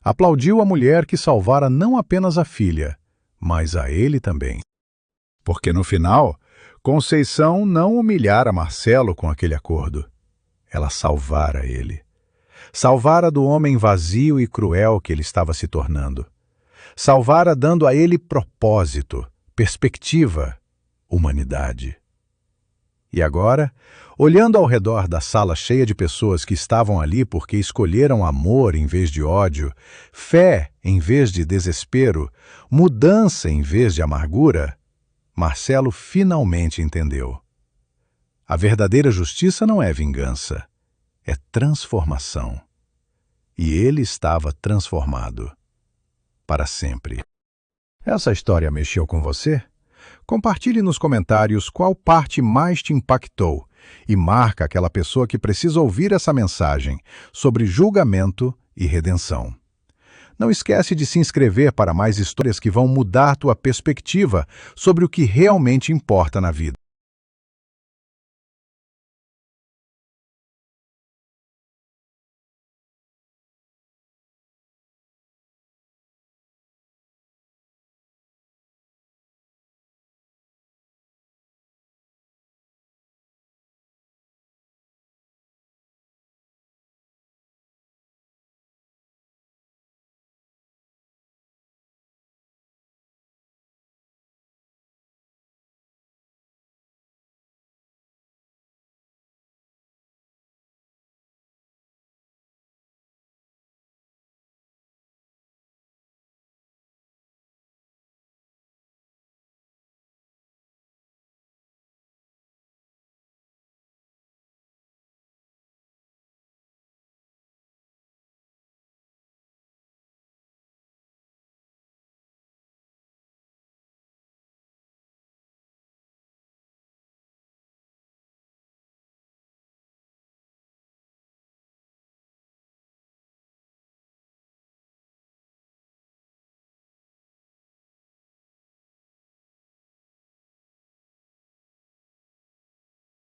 Aplaudiu a mulher que salvara não apenas a filha, mas a ele também. Porque no final, Conceição não humilhara Marcelo com aquele acordo. Ela salvara ele. Salvara do homem vazio e cruel que ele estava se tornando. Salvara dando a ele propósito, perspectiva, humanidade. E agora, olhando ao redor da sala cheia de pessoas que estavam ali porque escolheram amor em vez de ódio, fé em vez de desespero, mudança em vez de amargura, Marcelo finalmente entendeu. A verdadeira justiça não é vingança, é transformação. E ele estava transformado. Para sempre. Essa história mexeu com você? Compartilhe nos comentários qual parte mais te impactou e marca aquela pessoa que precisa ouvir essa mensagem sobre julgamento e redenção. Não esquece de se inscrever para mais histórias que vão mudar tua perspectiva sobre o que realmente importa na vida.